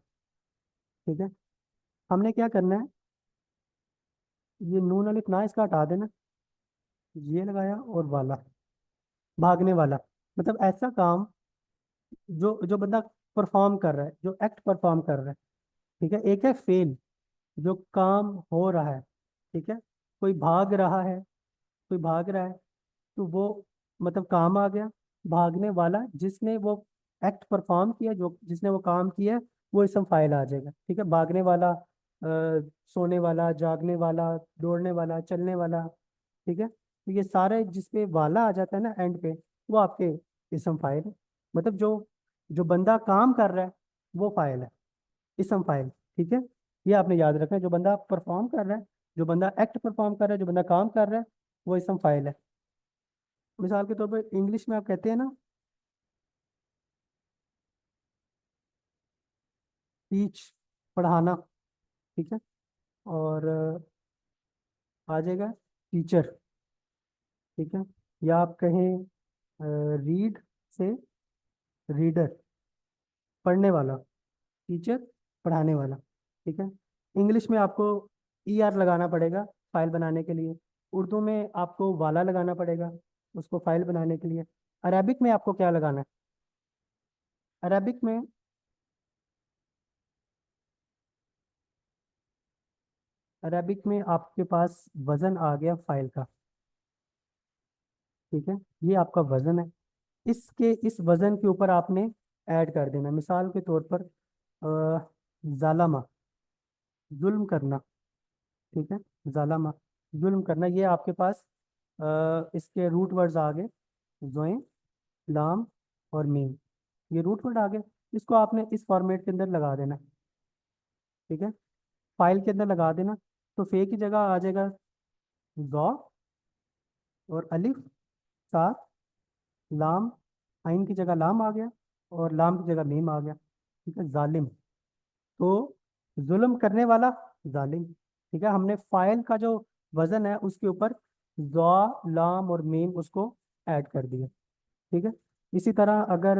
ठीक है, हमने क्या करना है, ये नून अलिफ ना इसका हटा देना, ये लगाया और वाला, भागने वाला, मतलब ऐसा काम जो जो बंदा परफॉर्म कर रहा है, जो एक्ट परफॉर्म कर रहा है। ठीक है, एक है फेल, जो काम हो रहा है। ठीक है, कोई भाग रहा है, कोई भाग रहा है, तो वो मतलब काम आ गया। भागने वाला, जिसने वो एक्ट परफॉर्म किया, जो जिसने वो काम किया, वो इसम फाइल आ जाएगा। ठीक है, भागने वाला, सोने वाला, जागने वाला, दौड़ने वाला, चलने वाला। ठीक है, तो ये सारे जिसपे वाला आ जाता है ना एंड पे, वो आपके इसम फाइल है। मतलब जो जो बंदा काम कर रहा है वो फाइल है, इसम फाइल। ठीक है, ये आपने याद रखना है, जो बंदा परफॉर्म कर रहा है, जो बंदा एक्ट परफॉर्म कर रहा है, जो बंदा काम कर रहा है, वो इसम फाइल है। मिसाल के तौर पर इंग्लिश में आप कहते हैं ना टीच पढ़ाना, ठीक है, और आ जाएगा टीचर, ठीक है, या आप कहें रीड से रीडर, पढ़ने वाला, टीचर पढ़ाने वाला, ठीक है। इंग्लिश में आपको ER लगाना पड़ेगा फाइल बनाने के लिए, उर्दू में आपको वाला लगाना पड़ेगा उसको फाइल बनाने के लिए। अरबिक में आपको क्या लगाना है? अरबिक में आपके पास वजन आ गया फाइल का, ठीक है, ये आपका वजन है। इस वजन के ऊपर आपने ऐड कर देना। मिसाल के तौर पर जालमा, जुल्म करना, ठीक है, जालमा जुल्म करना, ये आपके पास इसके रूट वर्ड्स आ गए, जोए, लाम और मीम, ये रूट वर्ड आ गए। इसको आपने इस फॉर्मेट के अंदर लगा देना, ठीक है, फाइल के अंदर लगा देना। तो फे की जगह आ जाएगा जौ और अलिफ, साथ लाम, आइन की जगह लाम आ गया और लाम की जगह मीम आ गया, ठीक है, जालिम। तो जुल्म करने वाला जालिम, ठीक है, हमने फाइल का जो वजन है उसके ऊपर ज़ा, लाम और मीम उसको ऐड कर दिया, ठीक है। इसी तरह अगर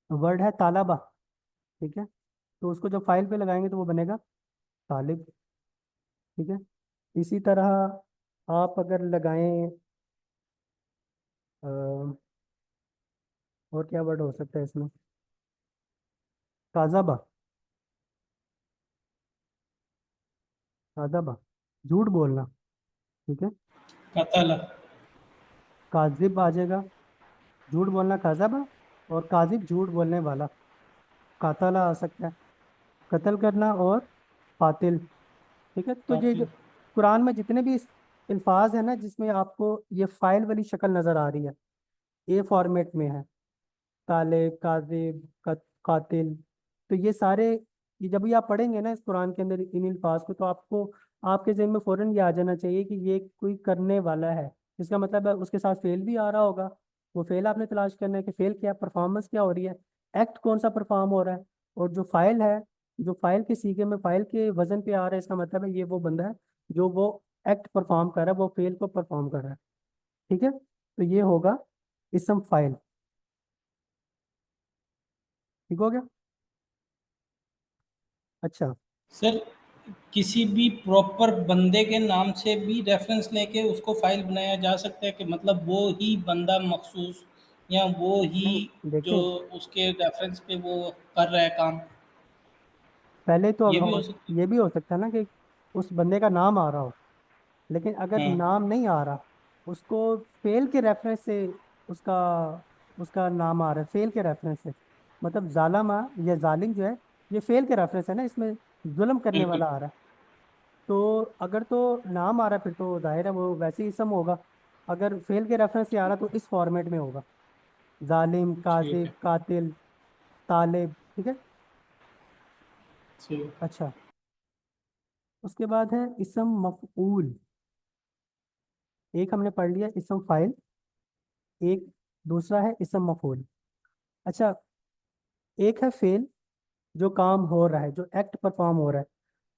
वर्ड है तालाबा, ठीक है, तो उसको जब फाइल पे लगाएंगे तो वो बनेगा तालिब, ठीक है। इसी तरह आप अगर लगाएं और क्या वर्ड हो सकता है इसमें, काजाबा, काजाबा झूठ बोलना, ठीक है, कतल, काजिब आ जाएगा, झूठ बोलना काजाबा, और काजिब झूठ बोलने वाला, कातला आ सकता है, कत्ल करना, और कातिल, ठीक है। तो ये जो कातिल। कुरान में जितने भी अल्फाज है ना जिसमें आपको ये फाइल वाली शक्ल नजर आ रही है, ए फॉर्मेट में है, तालिब, काजिब, कातिल, तो ये सारे, ये जब भी आप पढ़ेंगे ना इस कुरान के अंदर इन अल्फाज को, तो आपको आपके ज़हन में फौरन ये आ जाना चाहिए कि ये कोई करने वाला है। इसका मतलब है उसके साथ फेल भी आ रहा होगा, वो फेल आपने तलाश करना है कि फेल क्या, परफॉर्मेंस क्या हो रही है, एक्ट कौन सा परफॉर्म हो रहा है। और जो फाइल है, जो फाइल के सीखे में फाइल के वजन पे आ रहा है, इसका मतलब है ये वो बंदा है जो वो एक्ट परफॉर्म कर रहा है, वो फेल को परफॉर्म कर रहा है, ठीक है। तो ये होगा इसम फाइल, ठीक हो गया। अच्छा, सर किसी भी प्रॉपर बंदे के नाम से भी रेफरेंस लेके उसको फाइल बनाया जा सकता है कि मतलब वो ही बंदा मखसूस, या वो ही नहीं जो देखें, उसके रेफरेंस पे वो कर रहा है काम, पहले तो ये भी हो सकता ये भी हो सकता है ना कि उस बंदे का नाम आ रहा हो, लेकिन अगर है। हाँ, नाम नहीं आ रहा, उसको फेल के रेफरेंस से उसका उसका नाम आ रहा है, फेल के रेफरेंस से, मतलब जालमा या जालिम जो है ये फेल के रेफरेंस है ना, इसमें जुल्म करने बिल्कुल। वाला आ रहा है। तो अगर तो नाम आ रहा है फिर तो जाहिर है वो वैसे ही इसम होगा। अगर फेल के रेफरेंस से आ रहा तो इस फॉर्मेट में होगा, जालिम, ठीक काजिब, है। कातिल, तालिब, ठीक है। ठीक। अच्छा, उसके बाद है इसम मफऊल, एक हमने पढ़ लिया इसम फाइल, एक दूसरा है इसम मफूल। अच्छा, एक है फेल जो काम हो रहा है, जो एक्ट परफॉर्म हो रहा है,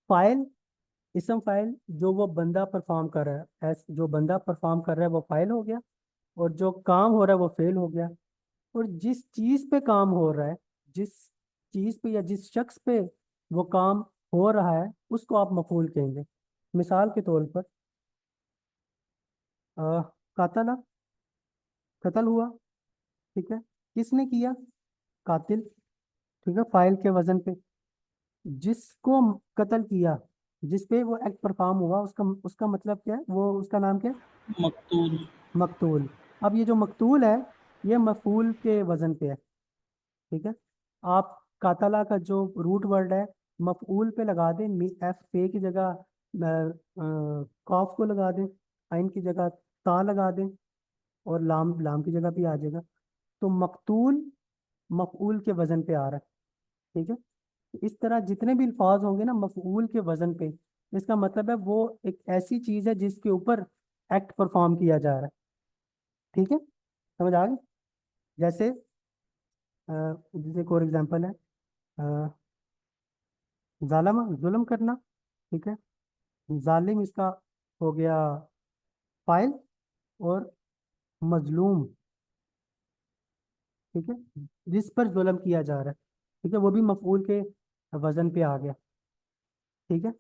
फाइल, इसम फाइल जो वो बंदा परफॉर्म कर रहा है, जो बंदा परफॉर्म कर रहा है वो फाइल हो गया, और जो काम हो रहा है वो फेल हो गया। और जिस चीज पे काम हो रहा है, जिस चीज पे या जिस शख्स पे वो काम हो रहा है उसको आप मफूल कहेंगे। मिसाल के तौर पर कातला, कत्ल हुआ, ठीक है, किसने किया, कातिल, ठीक है, फाइल के वजन पे। जिसको कत्ल किया, जिस पे वो एक्ट परफॉर्म हुआ, उसका उसका मतलब क्या है, वो उसका नाम क्या है, मकतूल। मकतूल। अब ये जो मकतूल है ये मफूल के वजन पे है, ठीक है। आप कातला का जो रूट वर्ड है मफूल पे लगा दें, एफ पे की जगह कॉफ को लगा दें, आइन की जगह ता लगा दें, और लाम लाम की जगह भी आ जाएगा। तो मकतूल मफूल के वजन पे आ रहा है, ठीक है। इस तरह जितने भी अल्फाज होंगे ना मफऊल के वजन पे, इसका मतलब है वो एक ऐसी चीज है जिसके ऊपर एक्ट परफॉर्म किया जा रहा है, ठीक है, समझ आ गई। जैसे जैसे एक और एग्जांपल है, जालमा जुल्म करना, ठीक है। जालिम इसका हो गया फाइल, और मजलूम, ठीक है, जिस पर जुल्म किया जा रहा है, ठीक है, वो भी मफऊल के वजन पे आ गया, ठीक है।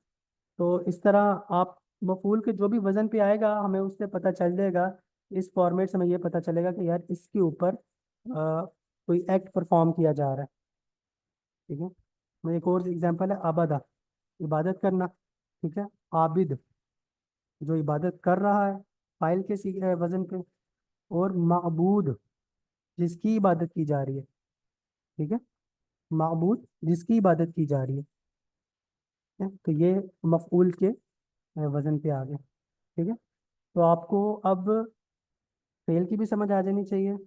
तो इस तरह आप मफूल के जो भी वजन पे आएगा हमें उससे पता चल जाएगा, इस फॉर्मेट से हमें ये पता चलेगा कि यार इसके ऊपर कोई एक्ट परफॉर्म किया जा रहा है, ठीक है। मैं एक और एग्जांपल है आबादा, इबादत करना, ठीक है। आबिद, जो इबादत कर रहा है, फाइल के वजन पे। और माबूद, जिसकी इबादत की जा रही है, ठीक है। माबूद, जिसकी इबादत की जा रही है, तो ये मफऊल के वजन पे आ गया, ठीक है। तो आपको अब फेल की भी समझ आ जानी चाहिए,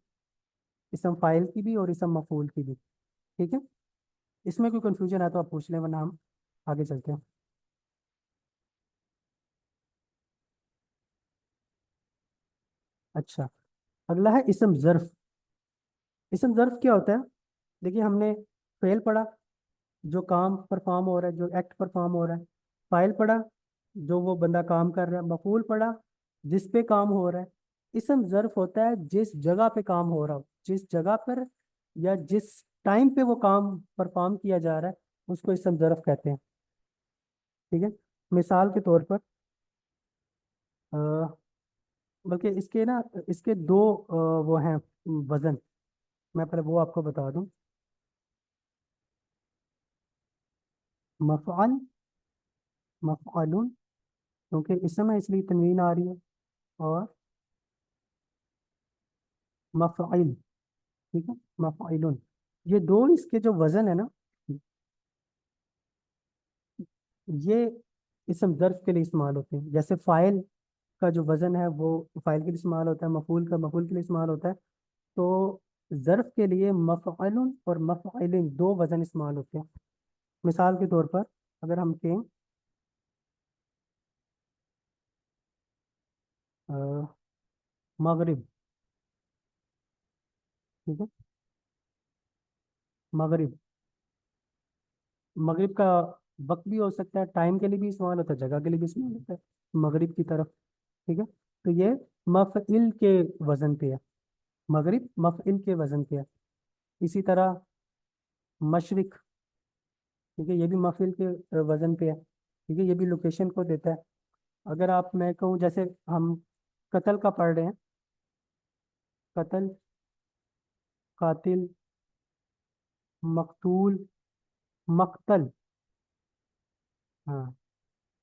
इसम फाइल की भी और इसम मफूल की भी, ठीक है। इसमें कोई कंफ्यूजन है तो आप पूछ लें, वरना हम आगे चलते हैं। अच्छा, अगला है इसम ज़र्फ। इसम ज़र्फ क्या होता है? देखिए, हमने फेल पढ़ा, जो काम परफॉर्म हो रहा है, जो एक्ट परफॉर्म हो रहा है। फाइल पढ़ा, जो वो बंदा काम कर रहा है। मफूल पढ़ा, जिस पे काम हो रहा है। इसम ज़र्फ होता है जिस जगह पे काम हो रहा हो, जिस जगह पर या जिस टाइम पे वो काम परफॉर्म किया जा रहा है, उसको इसम ज़र्फ कहते हैं, ठीक है। मिसाल के तौर पर अ, बल्कि इसके ना, इसके दो वो हैं वजन, मैं पहले वो आपको बता दूं। मफ़अल, मफ़अलुन, क्योंकि इस समय इसलिए तनवीन आ रही है। और मफ़अल, ठीक है, मफ़अलुन, ये दो इसके जो वजन है ना, ये इसम ज़र्फ के लिए इस्तेमाल होते हैं। जैसे फ़ाइल का जो वजन है वो फ़ाइल के लिए इस्तेमाल होता है, मफ़ूल का मफ़ूल के लिए इस्तेमाल होता है। तो ज़र्फ के लिए मफ़अलुन और मफ़अलिन दो वजन इस्तेमाल होते हैं। मिसाल के तौर पर अगर हम कहें अ, मगरिब, ठीक है, मगरिब, मगरिब का वक्त भी हो सकता है, टाइम के लिए भी इस्तेमाल होता है, जगह के लिए भी इस्तेमाल होता है, मगरिब की तरफ, ठीक है। तो ये मफ़इल के वजन पे है, मगरिब मफ़इल के वजन पे है। इसी तरह मशरिक, ठीक है, ये भी मफ़इल के वजन पे है, ठीक है, ये भी लोकेशन को देता है। अगर आप, मैं कहूँ जैसे हम कत्ल का पढ़ रहे हैं, कत्ल, कातिल, मकतूल, मक्तल, हाँ,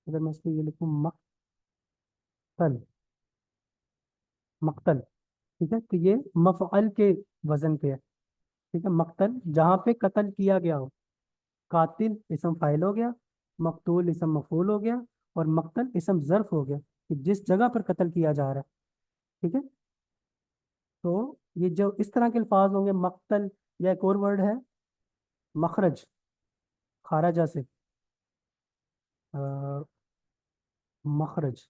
अगर मैं इसको ये लिखूँ मक्तल, मक्तल, ठीक है, तो ये मफ़अल के वजन पे है, ठीक है। मक्तल, जहाँ पे कत्ल किया गया हो। कातिल इसम फाइल हो गया, मकतूल इसम मफूल हो गया, और मक्तल इसम ज़र्फ हो गया, कि जिस जगह पर कत्ल किया जा रहा है, ठीक है। तो ये जो इस तरह के अल्फाज होंगे, मक्तल, या एक और वर्ड है मखरज, खारजा से, अ, मखरज,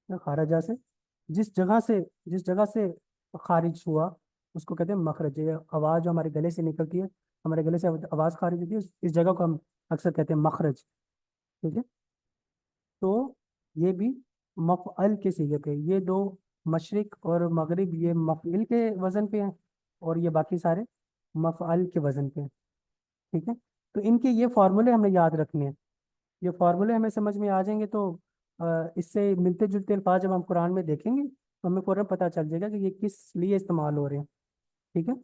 या खारजा से, जिस जगह से, जिस जगह से खारिज हुआ, उसको कहते हैं मखरज। ये आवाज़ जो हमारे गले से निकलती है, हमारे गले से आवाज़ खारिज होती है, इस जगह को हम अक्सर कहते हैं मखरज, ठीक है। तो ये भी मफ़अल के सीगे पे, ये दो, मशरिक और मगरिब, ये मफ़इल के वज़न पे हैं, और ये बाकी सारे मफ़अल के वज़न पे हैं, ठीक है। तो इनके ये फार्मूले हमें याद रखने हैं। ये फार्मूले हमें समझ में आ जाएंगे तो इससे मिलते जुलते अल्फाज जब हम कुरान में देखेंगे तो हमें फ़ौरन पता चल जाएगा कि ये किस लिए इस्तेमाल हो रहे हैं, ठीक है।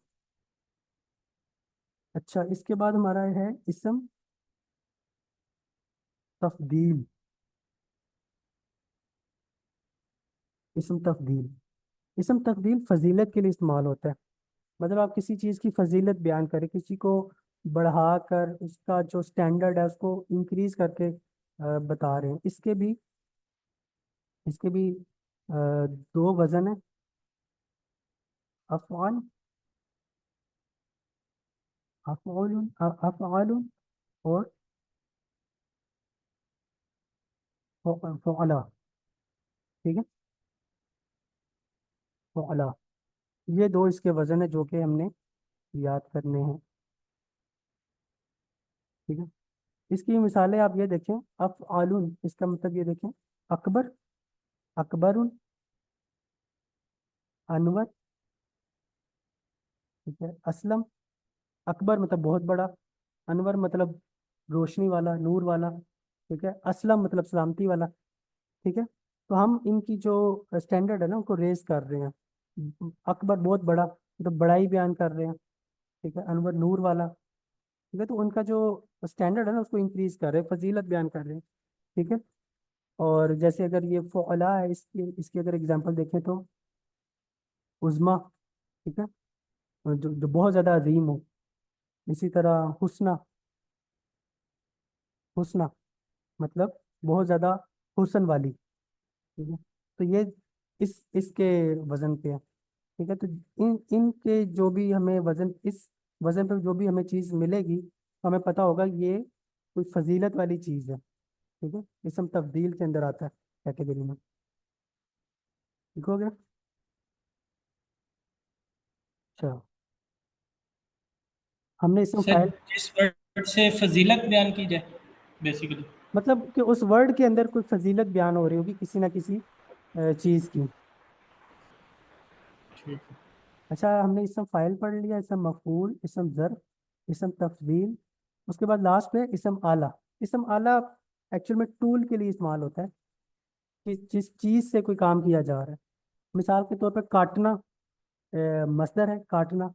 अच्छा, इसके बाद हमारा है इसम तफदील। इसम तफदील, इसम तफदील फजीलत के लिए इस्तेमाल होता है। मतलब आप किसी चीज़ की फजीलत बयान करें, किसी को बढ़ाकर उसका जो स्टैंडर्ड है उसको इंक्रीज करके बता रहे हैं। इसके भी दो वजन है, अफ़आल, अफ़आल, और फ़ुअला, ठीक है, फ़ुअला। ये दो इसके वजन है जो कि हमने याद करने हैं। ठीक है। इसकी मिसालें आप ये देखें, अफ़आलुन, इसका मतलब ये देखें, अकबर, अकबरुन, अनवर, ठीक है, असलम। अकबर मतलब बहुत बड़ा, अनवर मतलब रोशनी वाला, नूर वाला, ठीक है, असलम मतलब सलामती वाला, ठीक है। तो हम इनकी जो स्टैंडर्ड है ना उनको रेज कर रहे हैं। अकबर बहुत बड़ा, मतलब बड़ाई बयान कर रहे हैं, ठीक है, अनवर नूर वाला, ठीक है। तो उनका जो स्टैंडर्ड है ना उसको इंक्रीज कर रहे हैं, फजीलत बयान कर रहे हैं, ठीक है। और जैसे अगर ये फ़ुअला है, इसकी इसकी अगर एग्जांपल देखें तो उज़्मा, ठीक है, और जो बहुत ज़्यादा अजीम हो। इसी तरह हुस्ना, हुस्ना मतलब बहुत ज़्यादा हुस्न वाली, ठीक है। तो ये इसके वजन पे है, ठीक है। तो इनके जो भी हमें वजन, इस वजन पे जो भी हमें चीज़ मिलेगी तो हमें पता होगा ये कोई फजीलत वाली चीज़ है, ठीक है। इसम तब्दील के अंदर आता है कैटेगरी में, ठीक हो गया। अच्छा, हमने इसम सर फाइल, जिस वर्ड से फजीलत बयान की जाए बेसिकली। मतलब कि उस वर्ड के अंदर कोई फजीलत बयान हो रही होगी किसी ना किसी चीज़ की। ठीक है। अच्छा, हमने इसम फाइल पढ़ लिया, इसम मफूल, इसम ज़र्फ, इसम तफजील। उसके बाद लास्ट में इसम आला। इसम आला एक्चुअल में टूल के लिए इस्तेमाल होता है कि जिस चीज़ से कोई काम किया जा रहा है। मिसाल के तौर पर काटना मसदर है, काटना,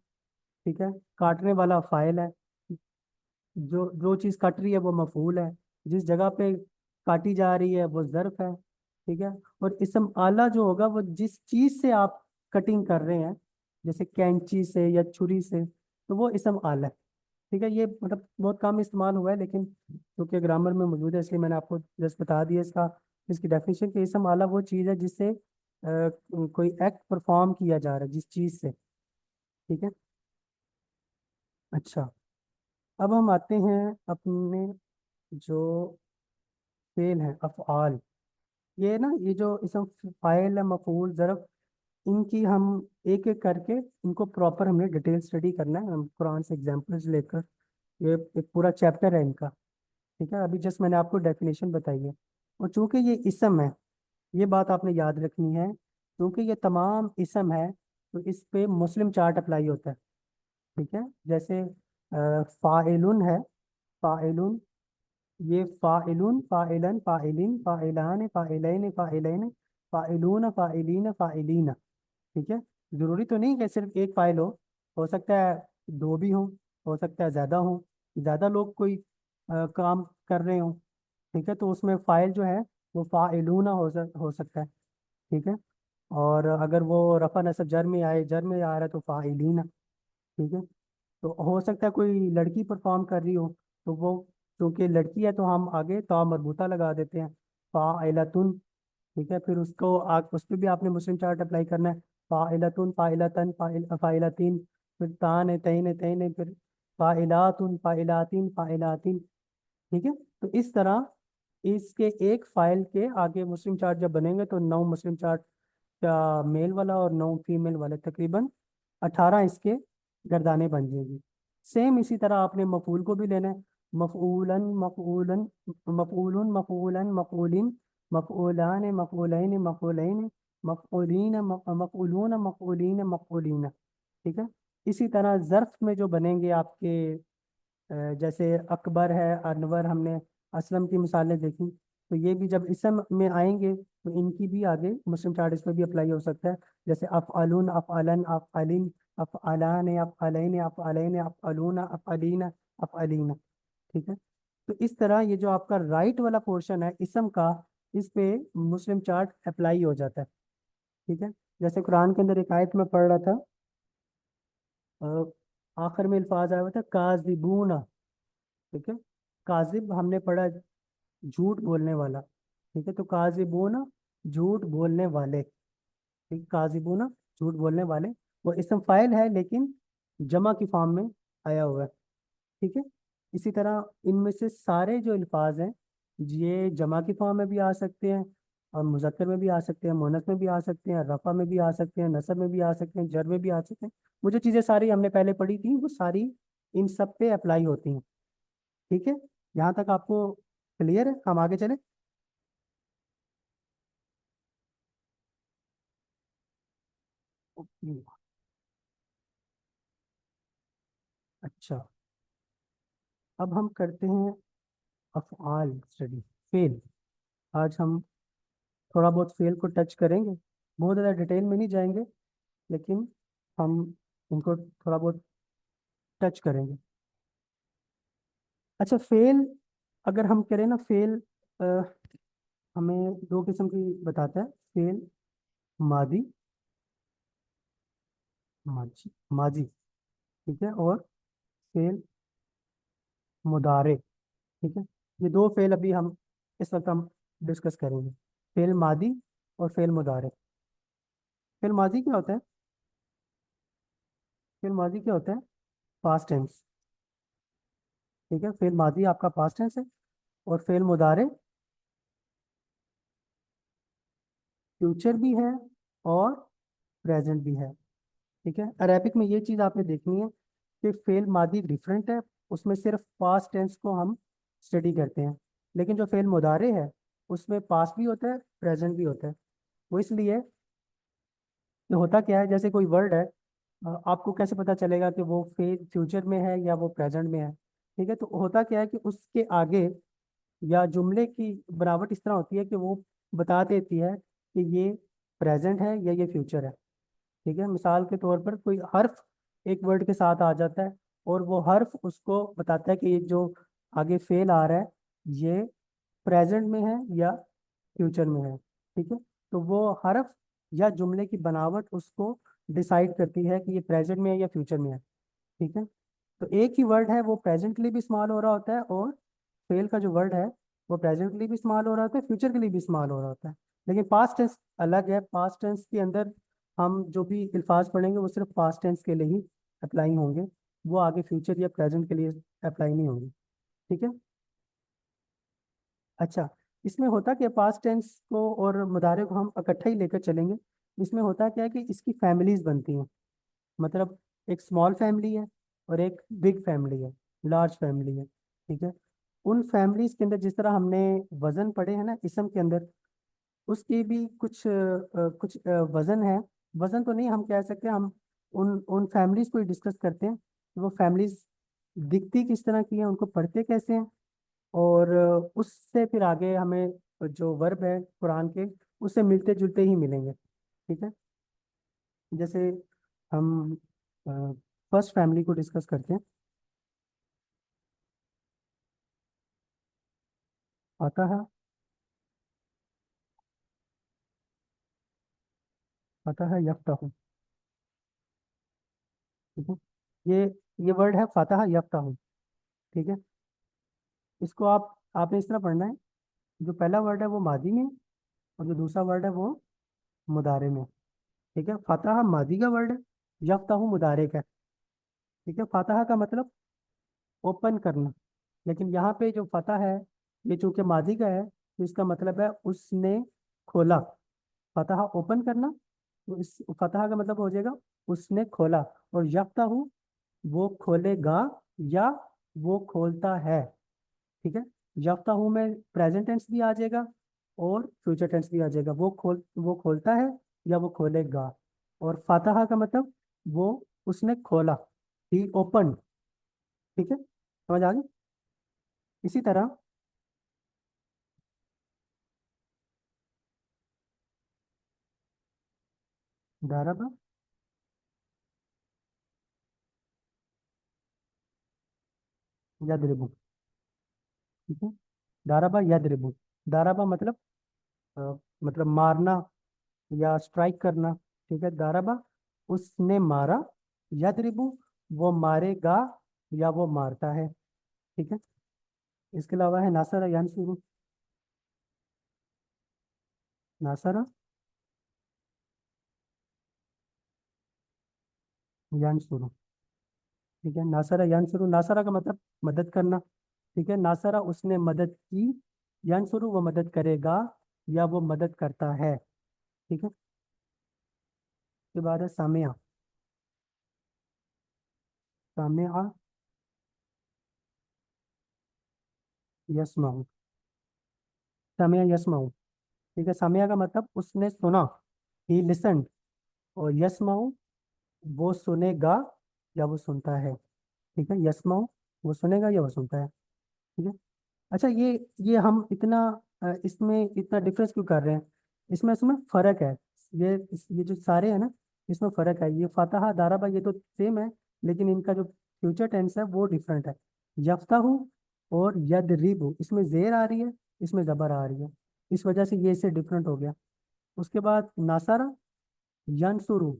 ठीक है, काटने वाला फाइल है, जो जो चीज़ कट रही है वो मफूल है, जिस जगह पे काटी जा रही है वो ज़र्फ है, ठीक है। और इसम आला जो होगा वो जिस चीज़ से आप कटिंग कर रहे हैं, जैसे कैंची से या छुरी से, तो वो इसम आला है, ठीक है। ये मतलब बहुत कम इस्तेमाल हुआ है, लेकिन क्योंकि ग्रामर में मौजूद है इसलिए मैंने आपको जस्ट बता दिया इसका, इसकी डेफिनेशन कि इसम आला वो चीज़ है जिससे कोई एक्ट परफॉर्म किया जा रहा है, जिस चीज़ से, ठीक है। अच्छा, अब हम आते हैं अपने जो फेल हैं, अफ़आल। ये ना, ये जो इसम फाइल है, मफूल, ज़रफ़, इनकी हम एक एक करके इनको प्रॉपर हमने डिटेल स्टडी करना है, हम कुरान से एग्जांपल्स लेकर। ये एक पूरा चैप्टर है इनका, ठीक है। अभी जस्ट मैंने आपको डेफिनेशन बताई है। और चूंकि ये इसम है, ये बात आपने याद रखनी है, क्योंकि ये तमाम इसम है तो इस पे मुस्लिम चार्ट अप्लाई होता है, ठीक है। जैसे फ़ाइलुन है, फ़ाइलुन, ये फ़ाइलुन, फ़ाइलन, फ़ाइलिन, फ़ाइलान, फ़ाइलैन, फ़ाइलैन, फ़ाइलून, फ़ाइलीन, फ़ाइलीन, ठीक है। जरूरी तो नहीं कि सिर्फ एक फाइल हो सकता है दो भी हो सकता है ज़्यादा हो, ज़्यादा लोग कोई काम कर रहे हो, ठीक है। तो उसमें फाइल जो है वो फ़ाइलूना हो सकता है, ठीक है। और अगर वो रफ़ा नसब जर में आए, जर में आ रहा है तो फ़ाइलीना, ठीक है। तो हो सकता है कोई लड़की परफॉर्म कर रही हो, तो वो क्योंकि लड़की है तो हम आगे ता मरबूता लगा देते हैं, फ़ाइलतुन, ठीक है। फिर उसको उस पर भी आपने मुस्लिम चार्ट अप्लाई करना है, फ़ाइलतुन, फ़ाइलतन, फ़ाइलतीन, फिर तान है, तैन है, तैन है, फिर फ़ाइलातुन, फ़ाइलातीन, फ़ाइलातीन, ठीक है। तो इस तरह इसके एक फाइल के आगे मुस्लिम चार्ट जब बनेंगे तो 9 मुस्लिम चार्ट का मेल वाला और 9 फीमेल वाले, तकरीबन 18 इसके गर्दाने बन जाएगी। सेम इसी तरह आपने मफूल को भी लेना है, मफूलन, मफूलन, मफूलन, मफूलन, मफूलिन, मफूलान, मफूलैन, मफूलैन, मफूलीन, मफूलून, मफूलीन, मफूलीन, ठीक है। इसी तरह ज़र्फ में जो बनेंगे आपके जैसे अकबर है, अनवर, हमने असलम की मिसालें देखी, तो ये भी जब इसम में आएंगे तो इनकी भी आगे मुस्लिम चार्ट इस पर भी अप्लाई हो सकता है। जैसे अफ़अलुन, अफ़अलन, अफ़अलिन, अफ़अलान, अफ़अलैन, अफ़अलैन, अफ़अलून, अफ़अलीन, अफ़अलीन, ठीक है। तो इस तरह ये जो आपका राइट वाला पोर्शन है इसम का, इस पे मुस्लिम चार्ट अप्लाई हो जाता है, ठीक है। जैसे कुरान के अंदर एक आयत में पढ़ रहा था, आखिर में अल्फाज आया हुआ था काज़िबूना, ठीक है। काजिब हमने पढ़ा झूठ बोलने वाला, ठीक है। तो काजिबूना झूठ बोलने वाले, ठीक, काजिबूना झूठ बोलने वाले, वो इसम फाइल है लेकिन जमा की फॉर्म में आया हुआ है, ठीक है। इसी तरह इनमें से सारे जो अल्फाज हैं ये जमा की फॉर्म में भी आ सकते हैं, और मुज़क्कर में भी आ सकते हैं, मुअन्नस में भी आ सकते हैं, रफ़ा में भी आ सकते हैं, नसब में भी आ सकते हैं, जर में भी आ सकते हैं। वो जो चीज़ें सारी हमने पहले पढ़ी थी वो सारी इन सब पे अप्लाई होती हैं, ठीक है, यहाँ तक आपको क्लियर है? हम आगे चले। ओके, अच्छा, अब हम करते हैं अफ़आल स्टडी, फेल। आज हम थोड़ा बहुत फेल को टच करेंगे, बहुत ज़्यादा डिटेल में नहीं जाएंगे, लेकिन हम इनको थोड़ा बहुत टच करेंगे। अच्छा, फेल अगर हम करें ना, फेल हमें दो किस्म की बताता है, फेल मादी, माजी माजी, ठीक है, और फेल मुदारे, ठीक है। ये दो फेल अभी हम इस वक्त हम डिस्कस करेंगे, फेल मादी और फेल मुदारे। फेल माजी क्या होता है? फेल माजी क्या होता है? पास्ट टेंस, ठीक है। फेल मादी आपका पास्ट टेंस है, और फेल मुदारे फ्यूचर भी है और प्रेजेंट भी है, ठीक है। अरेबिक में ये चीज़ आपने देखनी है कि फेल मादी डिफरेंट है, उसमें सिर्फ पास्ट टेंस को हम स्टडी करते हैं, लेकिन जो फेल मुदारे है उसमें पास्ट भी होता है, प्रेजेंट भी होता है। वो इसलिए ये होता क्या है, जैसे कोई वर्ड है, आपको कैसे पता चलेगा कि वो फ्यूचर में है या वो प्रेजेंट में है? ठीक है, तो होता क्या है कि उसके आगे या जुमले की बनावट इस तरह होती है कि वो बता देती है कि ये प्रेजेंट है या ये फ्यूचर है, ठीक है। मिसाल के तौर पर कोई हर्फ एक वर्ड के साथ आ जाता है, और वो हर्फ उसको बताता है कि ये जो आगे फेल आ रहा है ये प्रेजेंट में है या फ्यूचर में है, ठीक है। तो वो हर्फ या जुमले की बनावट उसको डिसाइड करती है कि ये प्रेजेंट में है या फ्यूचर में है, ठीक है। तो एक ही वर्ड है, वो प्रेजेंट के लिए भी इस्तेमाल हो रहा होता है, और फेल का जो वर्ड है वो प्रेजेंट के लिए भी इस्तेमाल हो रहा होता है, फ्यूचर के लिए भी इस्तेमाल हो रहा होता है। लेकिन पास्ट टेंस अलग है, पास्ट टेंस के अंदर हम जो भी अल्फाज पढ़ेंगे वो सिर्फ पास्ट टेंस के लिए ही अप्लाई होंगे, वो आगे फ्यूचर या प्रेजेंट के लिए अप्लाई नहीं होंगे, ठीक है। अच्छा, इसमें होता क्या, पास्ट टेंस को और मुदारे को हम इकट्ठा ही लेकर चलेंगे। इसमें होता क्या है कि इसकी फैमिलीज बनती हैं, मतलब एक स्मॉल फैमिली है और एक बिग फैमिली है, लार्ज फैमिली है, ठीक है। उन फैमिलीज के अंदर जिस तरह हमने वजन पढ़े हैं ना इसम के अंदर, उसकी भी कुछ वजन है। वजन तो नहीं हम कह सकते, हम उन उन फैमिलीज को ही डिस्कस करते हैं कि वो फैमिलीज दिखती किस तरह की हैं, उनको पढ़ते कैसे हैं, और उससे फिर आगे हमें जो वर्ब है कुरान के, उससे मिलते जुलते ही मिलेंगे, ठीक है। जैसे हम फर्स्ट फैमिली को डिस्कस करते हैं, आता है, आता है यफ्ताहू, ठीक है। ये ये वर्ड है फतह यफ्ताहू, ठीक है। इसको आपने इस तरह पढ़ना है, जो पहला वर्ड है वो मादी में है, और जो दूसरा वर्ड है वो मुदारे में, ठीक है। फतह मादी का वर्ड है, यफ्ताहू मुदारे का है, ठीक है। फतह का मतलब ओपन करना, लेकिन यहाँ पे जो फतह है ये चूंकि मादी का है, तो इसका मतलब है उसने खोला। फतह ओपन करना, तो इस फतह का मतलब हो जाएगा उसने खोला, और यफ्ताहू वो खोलेगा या वो खोलता है, ठीक है। यफ्ताहू में प्रेजेंट टेंस भी आ जाएगा और फ्यूचर टेंस भी आ जाएगा, वो खोलता है या वो खोलेगा। और फतह का मतलब वो उसने खोला, ही ओपन, ठीक है, समझ आ गई। इसी तरह दाराबा, यदरिबु, ठीक है। दाराबा यदरिबु, दाराबा मतलब अ, मतलब मारना या स्ट्राइक करना, ठीक है। दाराबा उसने मारा, यदरिबु वो मारेगा या वो मारता है, ठीक है। इसके अलावा है नासरा यानसुरु, नासरा यानसुरु, ठीक है। नासरा यानसुरु, नासरा का मतलब मदद करना, ठीक है। नासरा उसने मदद की, यानसुरु वो मदद करेगा या वो मदद करता है, ठीक है। उसके बाद है सामिया, सामिया यस्माउ, समिया यस्माउ। ठीक है, समिया का मतलब उसने सुना, ही लिसन्ड। और यस्माउ वो सुनेगा या वो सुनता है। ठीक है, यस्माउ वो सुनेगा या वो सुनता है। ठीक है। अच्छा, ये हम इतना इसमें इतना डिफरेंस क्यों कर रहे हैं? इसमें इसमें फर्क है। ये जो सारे हैं ना, इसमें फर्क है। ये फतहा दाराबा ये तो सेम है, लेकिन इनका जो फ्यूचर टेंस है वो डिफरेंट है। यफ्ताहु और यदरिबु, इसमें जेर आ रही है, इसमें जबर आ रही है। इस वजह से ये इससे डिफरेंट हो गया। उसके बाद नासारा, यनसुरु।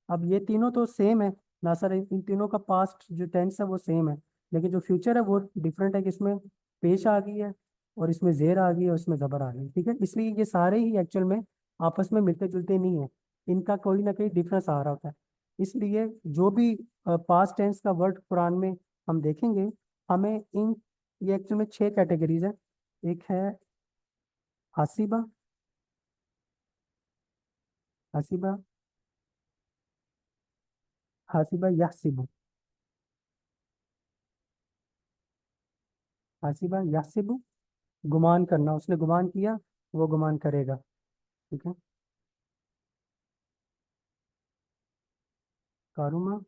अब ये तीनों तो सेम है। नासारा, इन तीनों का पास्ट जो टेंस है वो सेम है, लेकिन जो फ्यूचर है वो डिफरेंट है कि इसमें पेश आ गई है और इसमें जेर आ गई है और इसमें जबर आ गई है। ठीक है, इसलिए ये सारे ही एक्चुअल में आपस में मिलते जुलते नहीं है, इनका कोई ना कोई डिफरेंस आ रहा होता है। इसलिए जो भी पास्ट टेंस का वर्ड कुरान में हम देखेंगे, हमें इन ये एक्चुअल में 6 कैटेगरीज है। एक है हसीबा, हसीबा, हसीबा यहसिबु, हसीबा यहसिबु, गुमान करना, उसने गुमान किया, वो गुमान करेगा। ठीक है। कारुमा,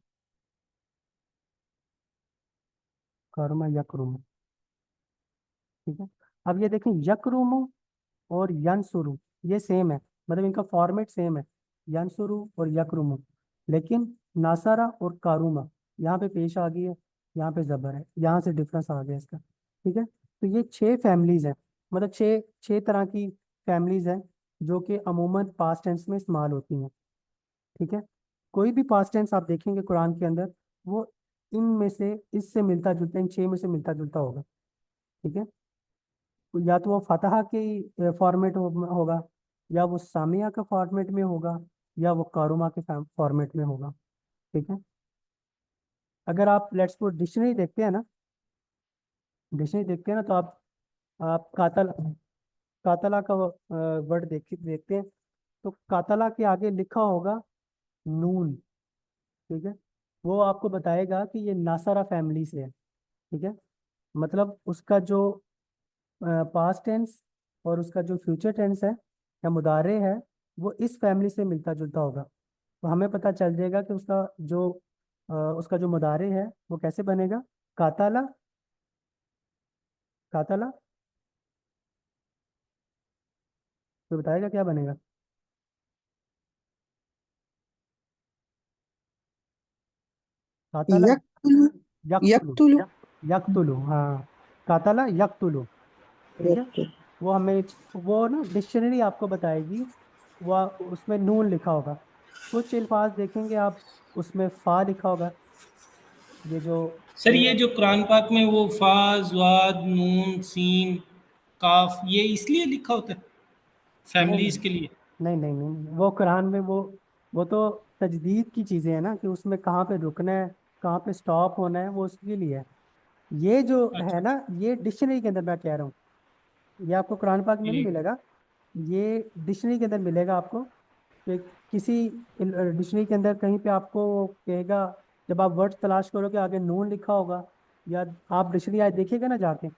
कारुमा यकरुम। ठीक है। अब ये देखें, यकरुम और यनसुरु, ये सेम है, मतलब इनका फॉर्मेट सेम है, यनसुरु और यकरुम। लेकिन नासारा और कारुमा यहाँ पे पेश आ गई है, यहाँ पे जबर है, यहाँ से डिफरेंस आ गया इसका। ठीक है। तो ये 6 फैमिलीज हैं, मतलब छः छः तरह की फैमिलीज हैं जो कि अमूमन पास्ट टेंस में इस्तेमाल होती हैं। ठीक है। कोई भी पास्ट टेंस आप देखेंगे कुरान के अंदर, वो इनमें से इससे मिलता जुलता, इन 6 में से मिलता जुलता होगा। ठीक है। तो या तो वो फतहा के फॉर्मेट होगा, या वो सामिया का फॉर्मेट में होगा, या वो कारुमा के फॉर्मेट में होगा। ठीक है। अगर आप लेट्स सपोज डिक्शनरी देखते हैं ना, डिक्शनरी देखते हैं ना, तो आप कातला का वर्ड देखते हैं, तो कातला के आगे लिखा होगा नून। ठीक है। वो आपको बताएगा कि ये नासारा फैमिली से है। ठीक है। मतलब उसका जो पास्ट टेंस और उसका जो फ्यूचर टेंस है या मुदारे है, वो इस फैमिली से मिलता जुलता होगा। तो हमें पता चल जाएगा कि उसका जो मुदारे है वो कैसे बनेगा। कातला, कातला, तो बताएगा क्या बनेगा। कातला, यक्तुलु, यक्तुलु, यक्तुलु, यक्तुलु, हाँ, कातला यक्तुलु। ठीक है। यक्तुलु। वो हमें वो ना डिक्शनरी आपको बताएगी, वो उसमें नून लिखा होगा। कुछ अल्फाज देखेंगे आप, उसमें फा लिखा होगा। ये जो सर ये ये जो कुरान पाक में वो फा ज़्वाद नून सीन काफ ये इसलिए लिखा होता है नहीं फैमिलीज नहीं के लिए? नहीं नहीं नहीं, वो कुरान में वो तो तजदीद की चीज़ें हैं ना, कि उसमें कहाँ पे रुकना है, कहाँ पे स्टॉप होना है, वो उसके लिए है। ये जो है अच्छा ना, ये डिक्शनरी के अंदर मैं कह रहा हूँ, ये आपको कुरान पाक में नहीं ठीक। मिलेगा। ये डिक्शनरी के अंदर मिलेगा आपको, कि किसी डिक्शनरी के अंदर कहीं पे आपको वो कहेगा, जब आप वर्ड तलाश करोगे आगे नून लिखा होगा, या आप डिक्शनरी आज देखिएगा ना जाके,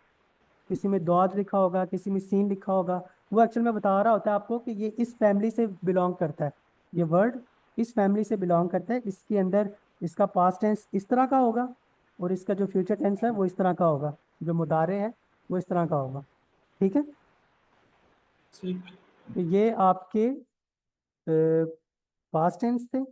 किसी में दौद लिखा होगा, किसी में सीन लिखा होगा, वो एक्चुअल में बता रहा होता है आपको कि ये इस फैमिली से बिलोंग करता है। ये वर्ड इस फैमिली से बिलोंग करता है, इसके अंदर इसका पास्ट टेंस इस तरह का होगा, और इसका जो फ्यूचर टेंस है वो इस तरह का होगा, जो मुदारे है वो इस तरह का होगा। ठीक है। ठीक। तो ये आपके पास्ट टेंस थे।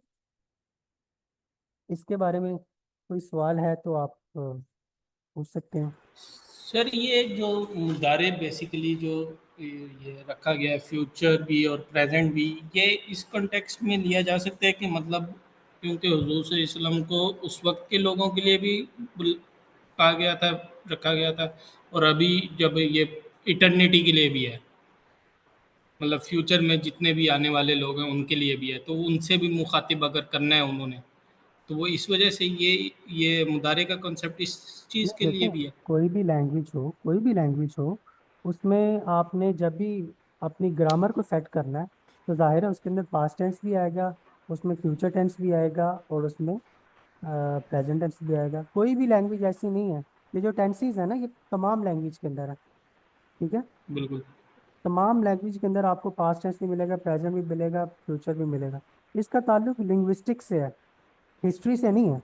इसके बारे में कोई सवाल है तो आप पूछ सकते हैं। सर ये जो मुदारे बेसिकली जो ये रखा गया है फ्यूचर भी और प्रेजेंट भी, ये इस कॉन्टेक्स्ट में लिया जा सकता है कि मतलब क्योंकि हुजूर सल्लल्लाहु अलैहि वसल्लम को उस वक्त के लोगों के लिए भी कहा गया था, रखा गया था, और अभी जब ये इटर्निटी के लिए भी है, मतलब फ्यूचर में जितने भी आने वाले लोग हैं उनके लिए भी है, तो उनसे भी मुखातिब अगर करना है उन्होंने, तो वो इस वजह से ये मुदारे का कॉन्सेप्ट इस चीज़ नहीं के लिए देखें, भी है। कोई भी लैंग्वेज हो, कोई भी लैंग्वेज हो, उसमें आपने जब भी अपनी ग्रामर को सेट करना है, तो जाहिर है उसके अंदर पास्ट टेंस भी आएगा, उसमें फ्यूचर टेंस भी आएगा, और उसमें प्रेजेंट टेंस भी आएगा। कोई भी लैंग्वेज ऐसी नहीं है, ये जो टेंसेस है ना, ये तमाम लैंग्वेज के अंदर है। ठीक है। बिल्कुल। तमाम लैंग्वेज के अंदर आपको पास्ट टेंस भी मिलेगा, प्रेजेंट भी मिलेगा, फ्यूचर भी मिलेगा। इसका ताल्लुक लिंग्विस्टिक्स से है, हिस्ट्री से नहीं है।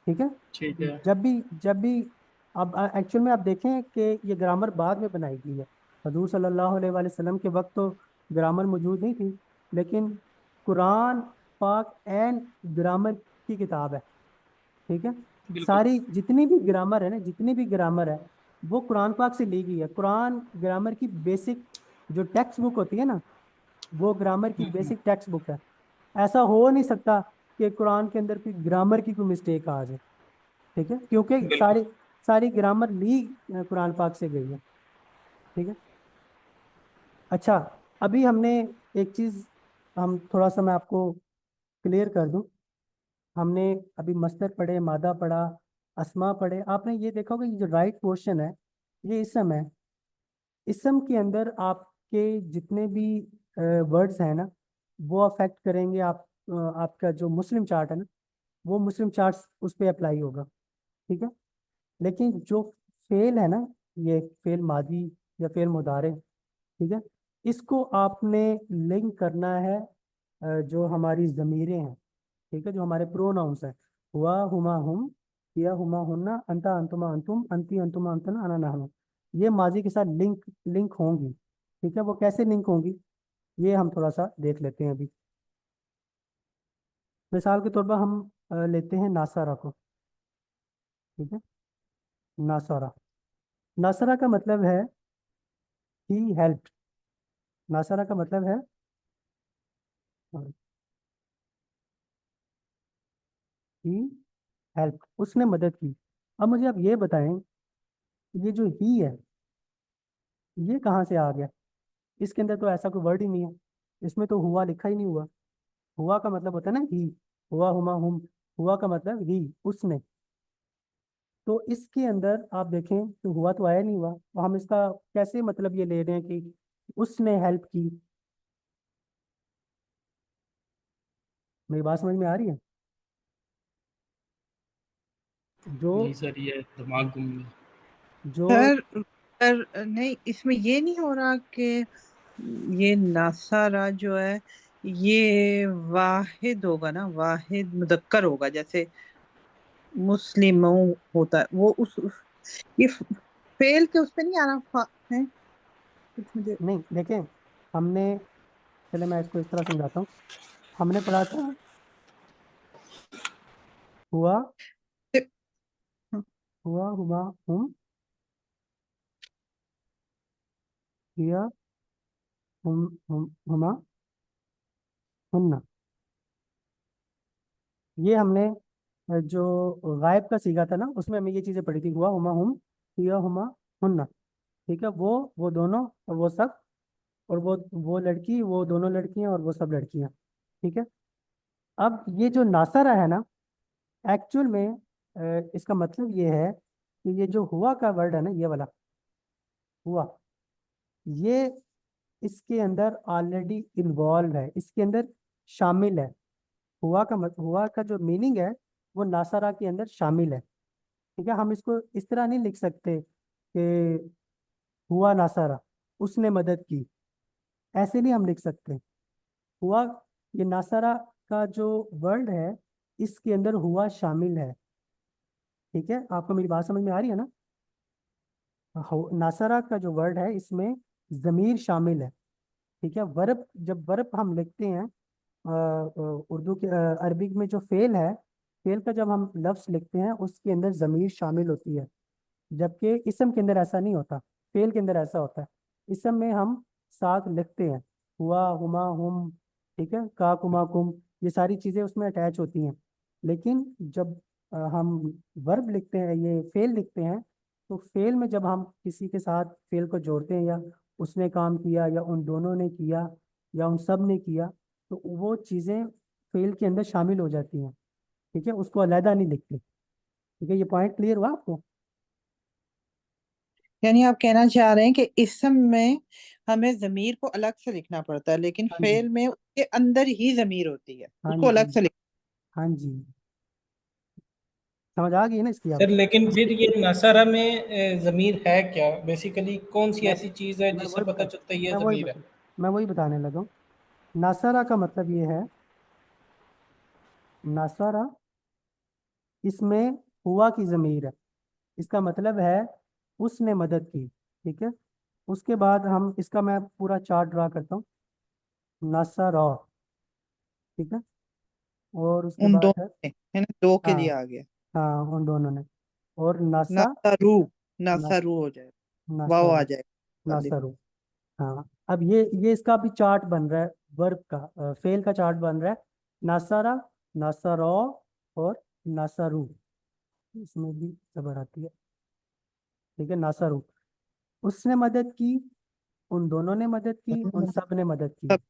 ठीक है। ठीक है। जब भी अब एक्चुअल में आप देखें कि ये ग्रामर बाद में बनाई गई है। हजूर सल्लल्लाहु अलैहि वसल्लम के वक्त तो ग्रामर मौजूद नहीं थी, लेकिन कुरान पाक एंड ग्रामर की किताब है। ठीक है। बिल्कुल। सारी जितनी भी ग्रामर है ना, जितनी भी ग्रामर है वो कुरान पाक से ली गई है। कुरान ग्रामर की बेसिक जो टेक्स्ट बुक होती है ना, वो ग्रामर की बेसिक टेक्स्ट बुक है। ऐसा हो नहीं सकता कि कुरान के अंदर कोई ग्रामर की कोई मिस्टेक आ जाए। ठीक है, क्योंकि बिल्कुल। सारी सारी ग्रामर ली कुरान पाक से गई है। ठीक है। अच्छा, अभी हमने एक चीज, हम थोड़ा सा मैं आपको क्लियर कर दूं। हमने अभी मस्तर पढ़े, मादा पढ़ा, अस्मा पढ़े। आपने ये देखा होगा, ये जो राइट क्वेश्चन है ये इसम है। इसम के अंदर आपके जितने भी वर्ड्स हैं ना, वो अफेक्ट करेंगे आपका जो मुस्लिम चार्ट है ना, वो मुस्लिम चार्ट उस पर अप्लाई होगा। ठीक है। लेकिन जो फेल है ना, ये फेल मादी या फेल मुदारे, ठीक है, इसको आपने लिंक करना है जो हमारी ज़मीरें हैं। ठीक है, जो हमारे प्रोनाउंस हैं, हुआ हुमा हुम, किया हुमा हुन्ना, अंता अंतुमा अंतुम, अंती अंतुमा अंतना, अना नहनु, ये माजी के साथ लिंक लिंक होंगी। ठीक है, वो कैसे लिंक होंगी ये हम थोड़ा सा देख लेते हैं अभी। मिसाल के तौर पर हम लेते हैं नासारा को। ठीक है। नासारा, नासरा का मतलब है ही हेल्प। नासरा का मतलब है ही हेल्प, उसने मदद की। अब मुझे आप ये बताएं, ये जो ही है ये कहाँ से आ गया? इसके अंदर तो ऐसा कोई वर्ड ही नहीं है, इसमें तो हुआ लिखा ही नहीं हुआ। हुआ का मतलब होता है ना ही, हुआ हुमा हुम, हुआ का मतलब ही, उसने। तो इसके अंदर आप देखें तो हुआ तो आया नहीं हुआ, तो हम इसका कैसे मतलब ये ले रहे हैं कि उसने हेल्प की? मेरी बात समझ में आ रही है? जो नहीं सर, ये दिमाग घूम गया। जो सर सर नहीं, इसमें ये नहीं हो रहा कि ये नासारा जो है ये वाहिद होगा ना, वाहिद मुदक्कर होगा, जैसे मुस्लिम होता है वो ये फेल के उस पे नहीं आ रहा है कुछ मुझे। नहीं, देखें, हमने, चले मैं इसको इस तरह समझाता हूँ। हमने पढ़ा था हुआ, हुआ हुआ हुम, किया हुमा हुन्ना। ये हमने जो गायब का सीगा था ना, उसमें हमें ये चीजें पढ़ी थी, हुआ हुमा हुम, किया हुमा हुन्ना। ठीक है, वो दोनों और वो सब, और वो लड़की, वो दोनों लड़कियां और वो सब लड़कियां। ठीक है। अब ये जो नासारा है ना, एक्चुअल में इसका मतलब ये है कि ये जो हुआ का वर्ड है ना, ये वाला हुआ, ये इसके अंदर ऑलरेडी इन्वॉल्व है, इसके अंदर शामिल है। हुआ का जो मीनिंग है वो नासारा के अंदर शामिल है। ठीक है, हम इसको इस तरह नहीं लिख सकते कि हुआ नासारा, उसने मदद की, ऐसे नहीं हम लिख सकते। हुआ, ये नासारा का जो वर्ड है इसके अंदर हुआ शामिल है। ठीक है, आपको मेरी बात समझ में आ रही है ना? नासारा का जो वर्ड है इसमें ज़मीर शामिल है। ठीक है, वर्ब, जब वर्ब हम लिखते हैं उर्दू के अरबिक में जो फेल है, फेल का जब हम लफ्ज़ लिखते हैं उसके अंदर ज़मीर शामिल होती है, जबकि इसम के अंदर ऐसा नहीं होता, फेल के अंदर ऐसा होता है। इसम में हम साथ लिखते हैं, हुआ हुमा हुम, ठीक है, का कुमा कुम, ये सारी चीज़ें उसमें अटैच होती हैं। लेकिन जब हम वर्ब लिखते हैं, ये फेल लिखते हैं, तो फेल में जब हम किसी के साथ फेल को जोड़ते हैं, या उसने काम किया, या उन दोनों ने किया, या उन सब ने किया, तो वो चीज़ें फेल के अंदर शामिल हो जाती हैं। ठीक है, उसको अलहदा नहीं लिखते। ठीक है, ये पॉइंट क्लियर हुआ आपको? यानी आप कहना चाह रहे हैं कि इसम में हमें जमीर को अलग से लिखना पड़ता है, लेकिन हाँ जी, फेल में उसके अंदर ही जमीर होती है, हाँ उसको अलग जी, से लिख। हाँ जी। समझ आ गई है ना इसकी सर आप? लेकिन फिर ये नसरा में ज़मीर है क्या, बेसिकली कौन सी मैं ऐसी चीज़ है मैं जिससे वही पता बता चलता है ये मैं वही ज़मीर है? बता मैं वही बताने लगा हूँ। नासरा का मतलब ये है, नासरा इसमें हुआ की ज़मीर है, इसका मतलब है उसने मदद की। ठीक है, उसके बाद हम इसका मैं पूरा चार्ट ड्रा करता हूँ। नसरा, ठीक है, और उसके उन बाद दोनों है, ने, है ना, दो के लिए हाँ आ गया। हाँ, उन दोनों ने। और नसा, नसरू, नस, नसरू हो जाएगा, वाव आ नसरू, जाएगा, अलिफ। नसरू। हाँ, अब ये इसका भी चार्ट बन रहा है, वर्ब का, फेल का चार्ट बन रहा है। नसरा, नसरो और नसरू, इसमें भी जबर आती है। ठीक है, नसरू, उसने मदद की, उन दोनों ने मदद की, उन सब ने मदद की। सब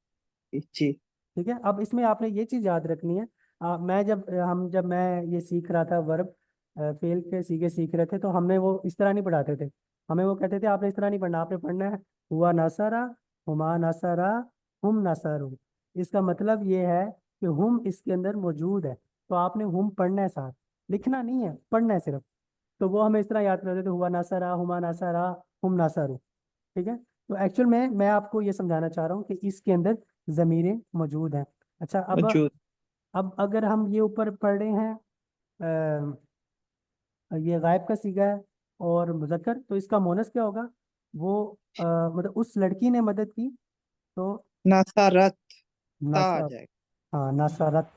जी। ठीक है, अब इसमें आपने ये चीज याद रखनी है। जब मैं ये सीख रहा था वर्ब फेल के सीखे सीख रहे थे, तो हमने वो इस तरह नहीं पढ़ाते थे। हमें वो कहते थे आपने इस तरह नहीं पढ़ना, आपने पढ़ना है हुआ नसरा, हुमा नसरा, हुम नसरू। इसका मतलब ये है कि हुम इसके अंदर मौजूद है, तो आपने हुम पढ़ना है, साथ लिखना नहीं है, पढ़ना है सिर्फ। तो वो हमें इस तरह याद करते थे, हुआ नसरा, हुमा नसरा, हुम नसरू। ठीक है, तो एक्चुअल में मैं आपको ये समझाना चाह रहा हूँ कि इसके अंदर ज़मीरें मौजूद हैं। अच्छा, मौजूद। अब अगर हम ये ऊपर पढ़ रहे हैं, ये गायब का सीगा है और मुज़क्कर, तो इसका मोनस क्या होगा? वो मतलब उस लड़की ने मदद की, तो नसरत, ता आ नसर, जाएगा। हाँ नसरत,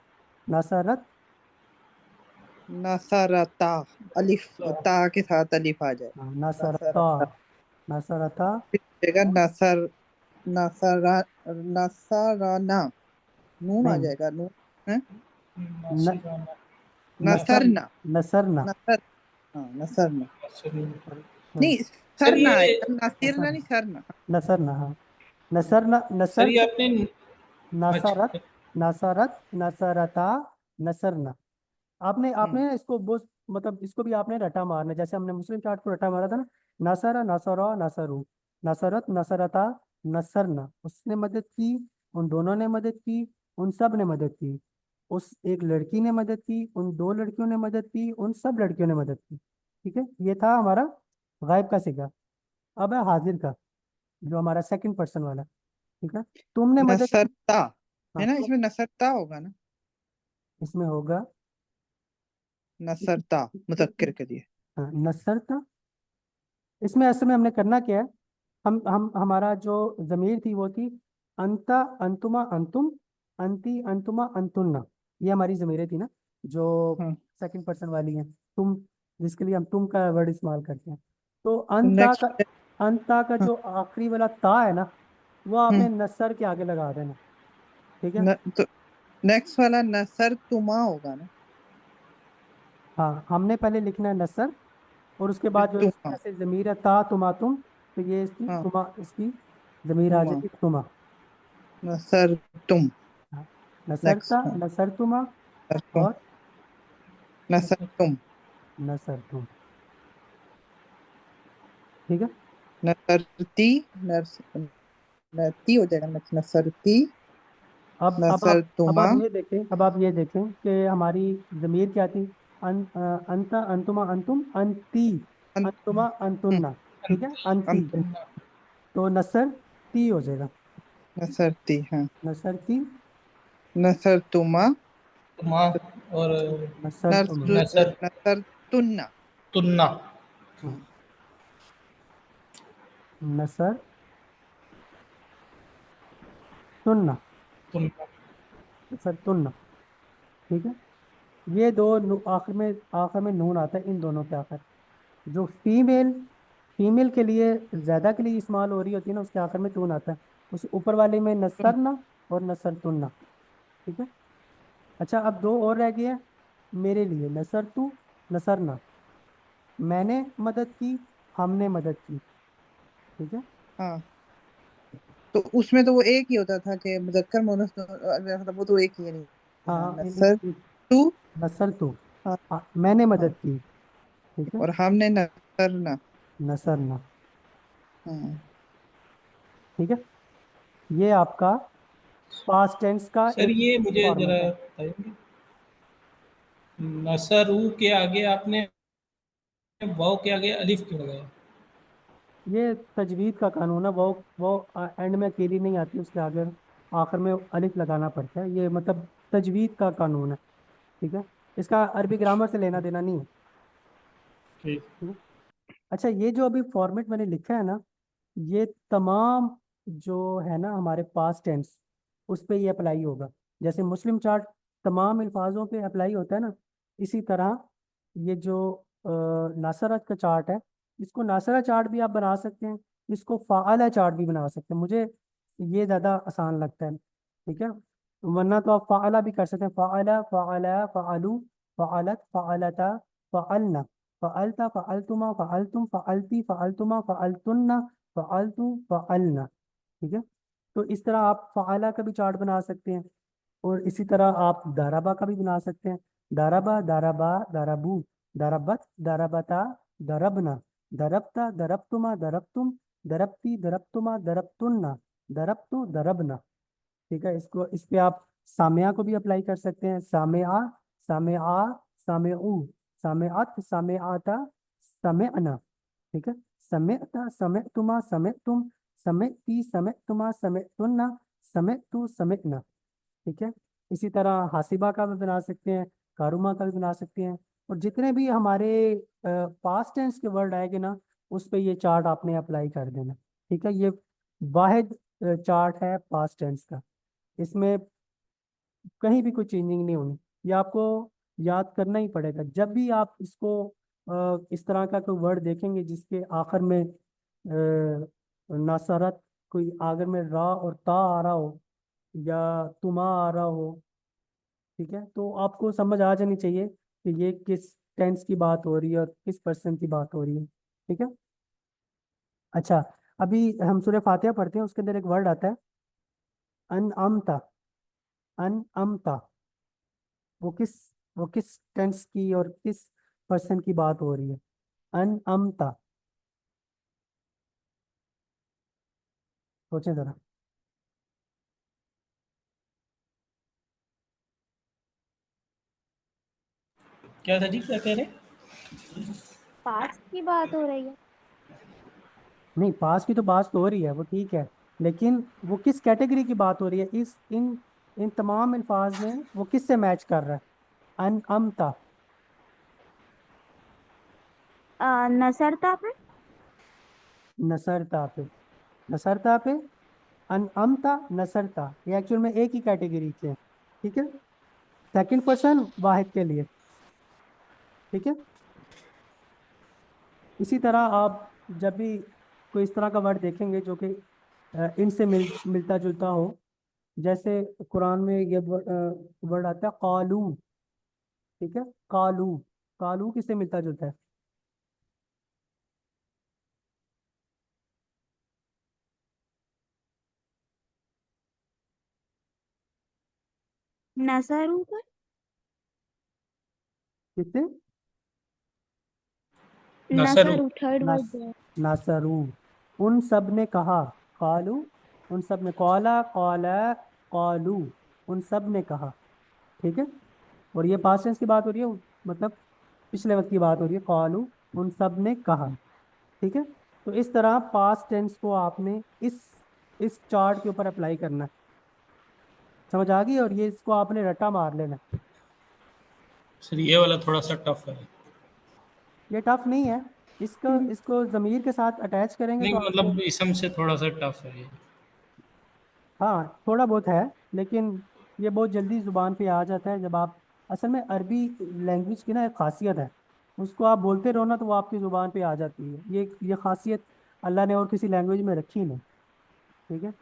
नसरत, नसरता, अलिफ, ता के साथ अलिफ आ जाएगा। हाँ, नसरता, नसरता, नसरता, फिर जाएगा नसर, नसरा, नसराना, नून आ नहीं, जाएगा, नून है। न, नासिराना, नसर, नसरना, नसरना, नसर, हाँ नसरना, नासिराना। सॉरी, नहीं, सर सरना ये आएगा, नसीरना नसर, नहीं, सरना। नसरना, हाँ, नसरना, सर ये नसरत, आपने नसरत, अच्छा नसरत, नसरता, नसरना। आपने हम्म। आपने ना इसको मतलब इसको भी आपने रटा मारना, जैसे हमने मुस्लिम चार्ट को रटा मारा था ना। नसरा, नसरा, नसरू, नसरत, नसरता, नसरना, उसने मदद की, उन दोनों ने मदद की, उन सब ने मदद की, उस एक लड़की ने मदद की, उन दो लड़कियों ने मदद की, उन सब लड़कियों ने मदद की। ठीक है, ये था हमारा गायब का सिगा। अब है हाजिर का, जो हमारा सेकंड पर्सन वाला। ठीक है, तुमने मदद की। नसरता, है हाँ, ना, तो इसमें नसरता होगा ना, इसमें होगा, नसरता मुज़क्कर के लिए। हाँ, नसरता। इसमें असल में हमने करना क्या है, हम हमारा जो जमीर थी वो थी अंता, अंतुमा, अंतुम, अंती, अंतुमा, अंतुन्ना। ये हमारी जमीरें थी ना, जो हाँ, सेकंड पर्सन वाली हैं, तुम, जिसके लिए हम तुम का वर्ड इस्तेमाल करते हैं। तो नेक्स्ट। अंता का हाँ, जो आखिरी वाला ता है ना, वो आपने हम्म, नसर के आगे लगा देना। ठीक है, तो नेक्स्ट वाला नसर तुमा होगा ना, हाँ, हमने पहले लिखना है नसर, और उसके फिर बाद जो इसकी तुमा। ऐसे जमीर है ता, तुमा, तुम, तो ये इसकी हाँ, तुमा, इसकी जमीर आ तुमा, जाएगी तुमा। नसर तुम। हाँ, नसरता, नेक्स्ट, हाँ, नसरतुमा, नसर तुम, और नसर तुम, नसरतुम। ठीक है, नसरती, नस, नती हो जाएगा, नसरती, नसर अब तुमा। आप ये देखें, अब आप ये देखें कि हमारी जमीर क्या थी? अंता, अंतुमा, अंतुम, अंती, अं, अंतुमा, हम्म, अंतुन्ना। ठीक है, अंती, अंतुम, तो नसर ती हो जाएगा, नसरती, हाँ, नसरती, नसर तुमा, माँ और नसरतुमा। नसर नसर तुन्ना। तुन्ना, हाँ, नसर तुन्ना, तुन्ना। नसर तुन्ना। ठीक है, ये दो आखिर में नून आता है, इन दोनों के आखिर, जो फीमेल के लिए, ज्यादा के लिए इस्तेमाल हो रही होती है ना, उसके आखिर में टून आता है। उस ऊपर वाले में नसरना और नसरतुन्ना। ठीक है, अच्छा, अब दो और रह गए हैं मेरे लिए, नसरतु, नसरना। मैंने मदद की, हमने मदद की। ठीक है, हाँ, तो उसमें तो वो एक ही होता था कि मुजक्कर मुअन्नस मतलब वो तो एक ही है, नहीं, हाँ, हाँ, नसर तू। नसरतु, हाँ, हाँ, मैंने हाँ, मदद की। ठीक है, और हमने नसरना। नसरना। हाँ, ठीक है, ये आपका पास्ट टेंस का सर एक ये मुझे फॉर्मेट जरा है। बताएंगे? नसरू के आगे आपने वाव के आगे अलिफ क्यों लगाया? ये तजवीद का कानून है। वो एंड में अकेली नहीं आती, उसके आगे आखिर में अलिफ लगाना पड़ता है। ये मतलब तजवीद का कानून है। ठीक है, इसका अरबी ग्रामर से लेना देना नहीं है। ठीक। ठीक है? अच्छा, ये जो अभी फॉर्मेट मैंने लिखा है ना, ये तमाम जो है ना हमारे पास्ट टेंस, उस पे ये अप्लाई होगा। जैसे मुस्लिम चार्ट तमाम अल्फाजों पे अप्लाई होता है ना, इसी तरह ये जो नासरा का चार्ट है, इसको नासरा चार्ट भी आप बना सकते हैं, इसको फ़ाअला चार्ट भी बना सकते हैं। मुझे ये ज़्यादा आसान लगता है। ठीक है, वरना तो आप फ़ाअला भी कर सकते हैं। फ़ाअला, फ़ाअला, फ़ाअलू, फ़ाअलत, फ़ाअलता, फ़ाअलना, फ़ाअलता, फ़ाअलतुमा, फ़ाअलतुम, फ़ाअलती, फ़ाअलतुमा, फ़ाअलतुन्ना, फ़ाअलतु, फ़ाअलना। ठीक है, तो इस तरह आप फ़ाअला का भी चार्ट बना सकते हैं। और इसी तरह आप दाराबा का भी बना सकते हैं। दाराबा, दाराबा, दाराबू, दाराबत, दाराबता, दरबना, दरबता, दरबतुमा, दरबतुम, दरबती, दरबतुमा, दरबतुन्ना, दरबतु, दरबना। ठीक है, इसको इस पे आप सामया को भी अप्लाई कर सकते हैं। सामया, सामया, सामेउ, सामेअत, सामेआता, समेअना। ठीक है, समेअता, समेअतुमा, समेअतुम, समेअती, समेअतुमा, समेअतुन्ना, समेअतु, समेअना। ठीक है, इसी तरह हासिबा का भी बना सकते हैं, कारुमा का भी बना सकते हैं। और जितने भी हमारे पास्ट टेंस के वर्ड आएंगे ना, उस पे ये चार्ट आपने अप्लाई कर देना। ठीक है, ये वाहिद चार्ट है पास्ट टेंस का। इसमें कहीं भी कोई चेंजिंग नहीं होनी। ये आपको याद करना ही पड़ेगा। जब भी आप इसको इस तरह का कोई वर्ड देखेंगे जिसके आखिर में नासरत, कोई आखिर में रा और ता आ रहा हो, या तुमा आ रहा हो, ठीक है, तो आपको समझ आ जानी चाहिए कि ये किस टेंस की बात हो रही है और किस पर्सन की बात हो रही है। ठीक है, अच्छा, अभी हम सूरह फातिहा पढ़ते हैं, उसके अंदर एक वर्ड आता है अन अमता। अन अमता, वो किस वो किस टेंस की और किस पर्सन की बात हो रही है? अन अमता, सोचें जरा। क्या था जी, क्या कह रहे? पास्ट की बात हो रही है। नहीं, पास की तो बात तो हो रही है, वो ठीक है, लेकिन वो किस कैटेगरी की बात हो रही है? इस इन इन तमाम अल्फाज में वो किससे मैच कर रहा है? अन अमता, नसरता पे। नसरता पे, नसरता पे, अन अमता, नसरता, ये एक्चुअल में एक ही कैटेगरी के हैं। ठीक है, सेकंड पर्सन वाहिद के लिए। ठीक है, इसी तरह आप जब भी कोई इस तरह का वर्ड देखेंगे जो कि इनसे मिलता जुलता हो, जैसे कुरान में ये वर्ड आता है कालू। ठीक है, कालू, कालू किससे मिलता जुलता है? नसरू पे। किससे? नसरू। नसरू थर्ड नस वर्ड है। नासरू, उन सब ने कहा। कालू, उन सब ने, कौला, कौला, कालू, उन सब ने कहा। ठीक है, और ये पास्ट टेंस की बात हो रही है, मतलब पिछले वक्त की बात हो रही है। कालू, उन सब ने कहा। ठीक है, तो इस तरह पास्ट टेंस को आपने इस चार्ट के ऊपर अप्लाई करना है। समझ आ गई? और ये इसको आपने रट्टा मार लेना है। सर ये वाला थोड़ा सा टफ है। ये टफ नहीं है। इसको इसको ज़मीर के साथ अटैच करेंगे नहीं तो आपको, मतलब इसम से थोड़ा सा टफ है ये। हाँ थोड़ा बहुत है, लेकिन ये बहुत जल्दी ज़ुबान पे आ जाता है। जब आप, असल में अरबी लैंग्वेज की ना एक खासियत है, उसको आप बोलते रहो ना तो वो आपकी ज़ुबान पे आ जाती है। ये खासियत अल्लाह ने और किसी लैंग्वेज में रखी नहीं। ठीक है,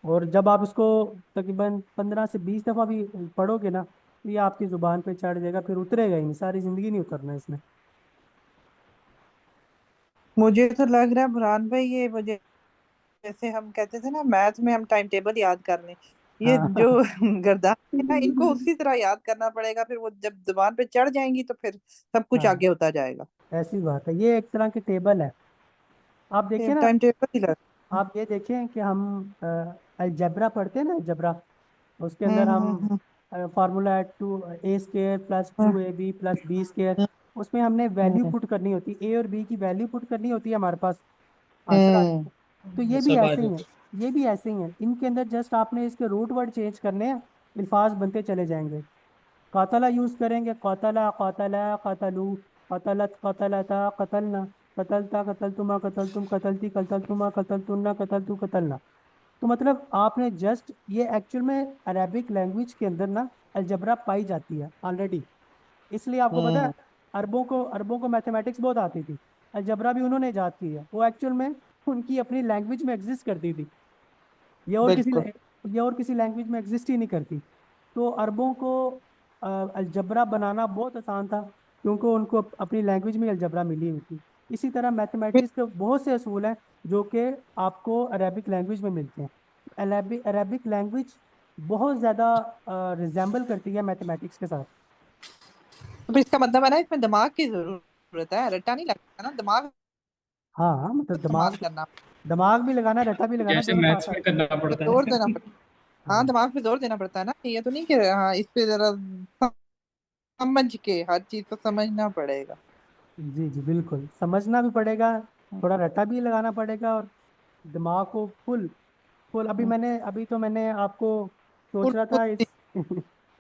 और जब आप इसको तकरीबन 15 से 20 दफ़ा भी पढ़ोगे ना, तो ये आपकी ज़ुबान पे चढ़ जाएगा, फिर उतरेगा ही नहीं, सारी ज़िंदगी नहीं उतरना इसमें। मुझे तो लग रहा है बुरहान भाई, ये वजह जैसे हम कहते थे ना मैथ में हम टाइम टेबल याद कर लें, ये जो हाँ गर्दान है ना, इनको उसी तरह याद करना पड़ेगा। फिर वो जब जुबान पे चढ़ जाएंगी तो फिर सब कुछ हाँ, आगे होता जाएगा। ऐसी बात है, ये एक तरह की टेबल है। आप देखिए ना, टाइम टेबल ही लग। आप ये देखें कि हम अलजेब्रा पढ़ते हैं ना, अलजेब्रा, उसके अंदर हम्म हम हम्म हम्म formula 2a² plus 2ab plus b², उसमें हमने वैल्यू पुट करनी होती है, ए और बी की वैल्यू पुट करनी होती है, हमारे पास आंसर आ जाता है। तो ये भी सब आ ऐसे ही है, जाता ये भी ऐसे ही है, इनके अंदर जस्ट आपने इसके रूट वर्ड चेंज करने हैं, अल्फाज बनते चले जाएंगे। कौतला यूज करेंगे, कौतला कौतला कतलू, कतलत कतलता कतलना, कतलता कतलतुमा कतलतुम कतलती कतलतुमा कतलतुन्ना कतलतू कतलना। तो मतलब आपने जस्ट ये एक्चुअल में अरेबिक लैंग्वेज के अंदर ना अलजबरा पाई जाती है ऑलरेडी, इसलिए आपको पता है अरबों को मैथमेटिक्स बहुत आती थी, अलजबरा भी उन्होंने इजाद की है, वो एक्चुअल में उनकी अपनी लैंग्वेज में एग्जिस्ट करती थी, ये और किसी बिल्कुल। ये और किसी लैंग्वेज में एग्जिस्ट ही नहीं करती। तो अरबों को अलजबरा बनाना बहुत आसान था, क्योंकि उनको अपनी लैंग्वेज में अलजबरा मिली हुई थी। इसी तरह मैथमेटिक्स के बहुत से असूल हैं जो कि आपको अरेबिक लैंग्वेज में मिलते हैं। अरेबिक लैंग्वेज बहुत ज़्यादा रिजेंबल करती है मैथमेटिक्स के साथ। तो इसका मतलब है ना इसमें दिमाग की जरूरत है, रट्टा नहीं लगता ना, दिमाग हाँ मतलब इस्तेमाल करना, दिमाग भी लगाना, रटा भी लगाना, जैसे दोनों साथ मैथ्स में साथ। करना पे पड़ता जोर है। देना पड़ता है। हाँ, हाँ दिमाग पे जोर देना पड़ता है ना, ये तो नहीं कि हाँ इस पे जरा समझ के हर चीज को समझना पड़ेगा। जी जी बिल्कुल, समझना भी पड़ेगा, थोड़ा रटा भी लगाना पड़ेगा, और दिमाग को फुल फुल अभी तो मैंने आपको सोच रहा था इस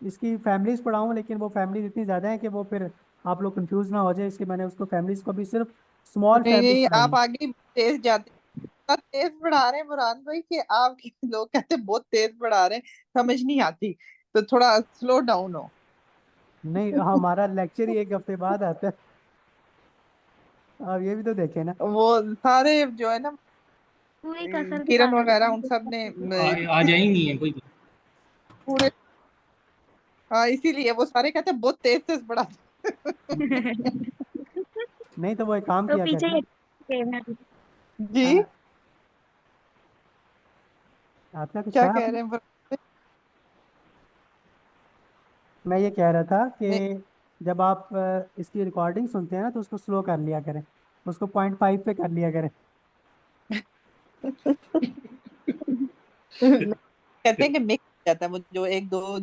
इसकी फैमिलीज पढ़ाऊं, लेकिन वो फैमिलीज इतनी ज़्यादा है कि वो फिर आप लोग कंफ्यूज ना हो जाए, इसलिए मैंने उसको फैमिलीज को भी सिर्फ स्मॉल नहीं फैमिलीज नहीं, पढ़ाई आप है। आगे तेज जाते, इतना तेज पढ़ा रहे हैं बुरहान भाई कि आप लोग कहते हैं बहुत तेज पढ़ा रहे हैं, समझ नहीं आती, तो थोड़ा स्लो डाउन हो। नहीं, हमारा लेक्चर ही एक हफ्ते बाद आता है, आप ये भी तो देखें ना। वो सारे जो है ना पूरी कसर दिखा किरण रहे वगैरह उन थे। सब ने आ जाएंगी है कोई। पूरे, हाँ इसीलिए वो सारे कहते हैं बहुत तेज तेज पढ़ा। नहीं तो वो एक काम तो किया पीछे करना। ही जी, हाँ, आपने कुछ क्या कहा कह आपने? रहे हैं मैं ये कह रहा था नहीं, कि जब आप इसकी रिकॉर्डिंग सुनते हैं ना, तो उसको स्लो कर लिया करें, उसको 0.5 पे कर लिया करें। कहते हैं कि मिक्स जाता है वो जो एक दो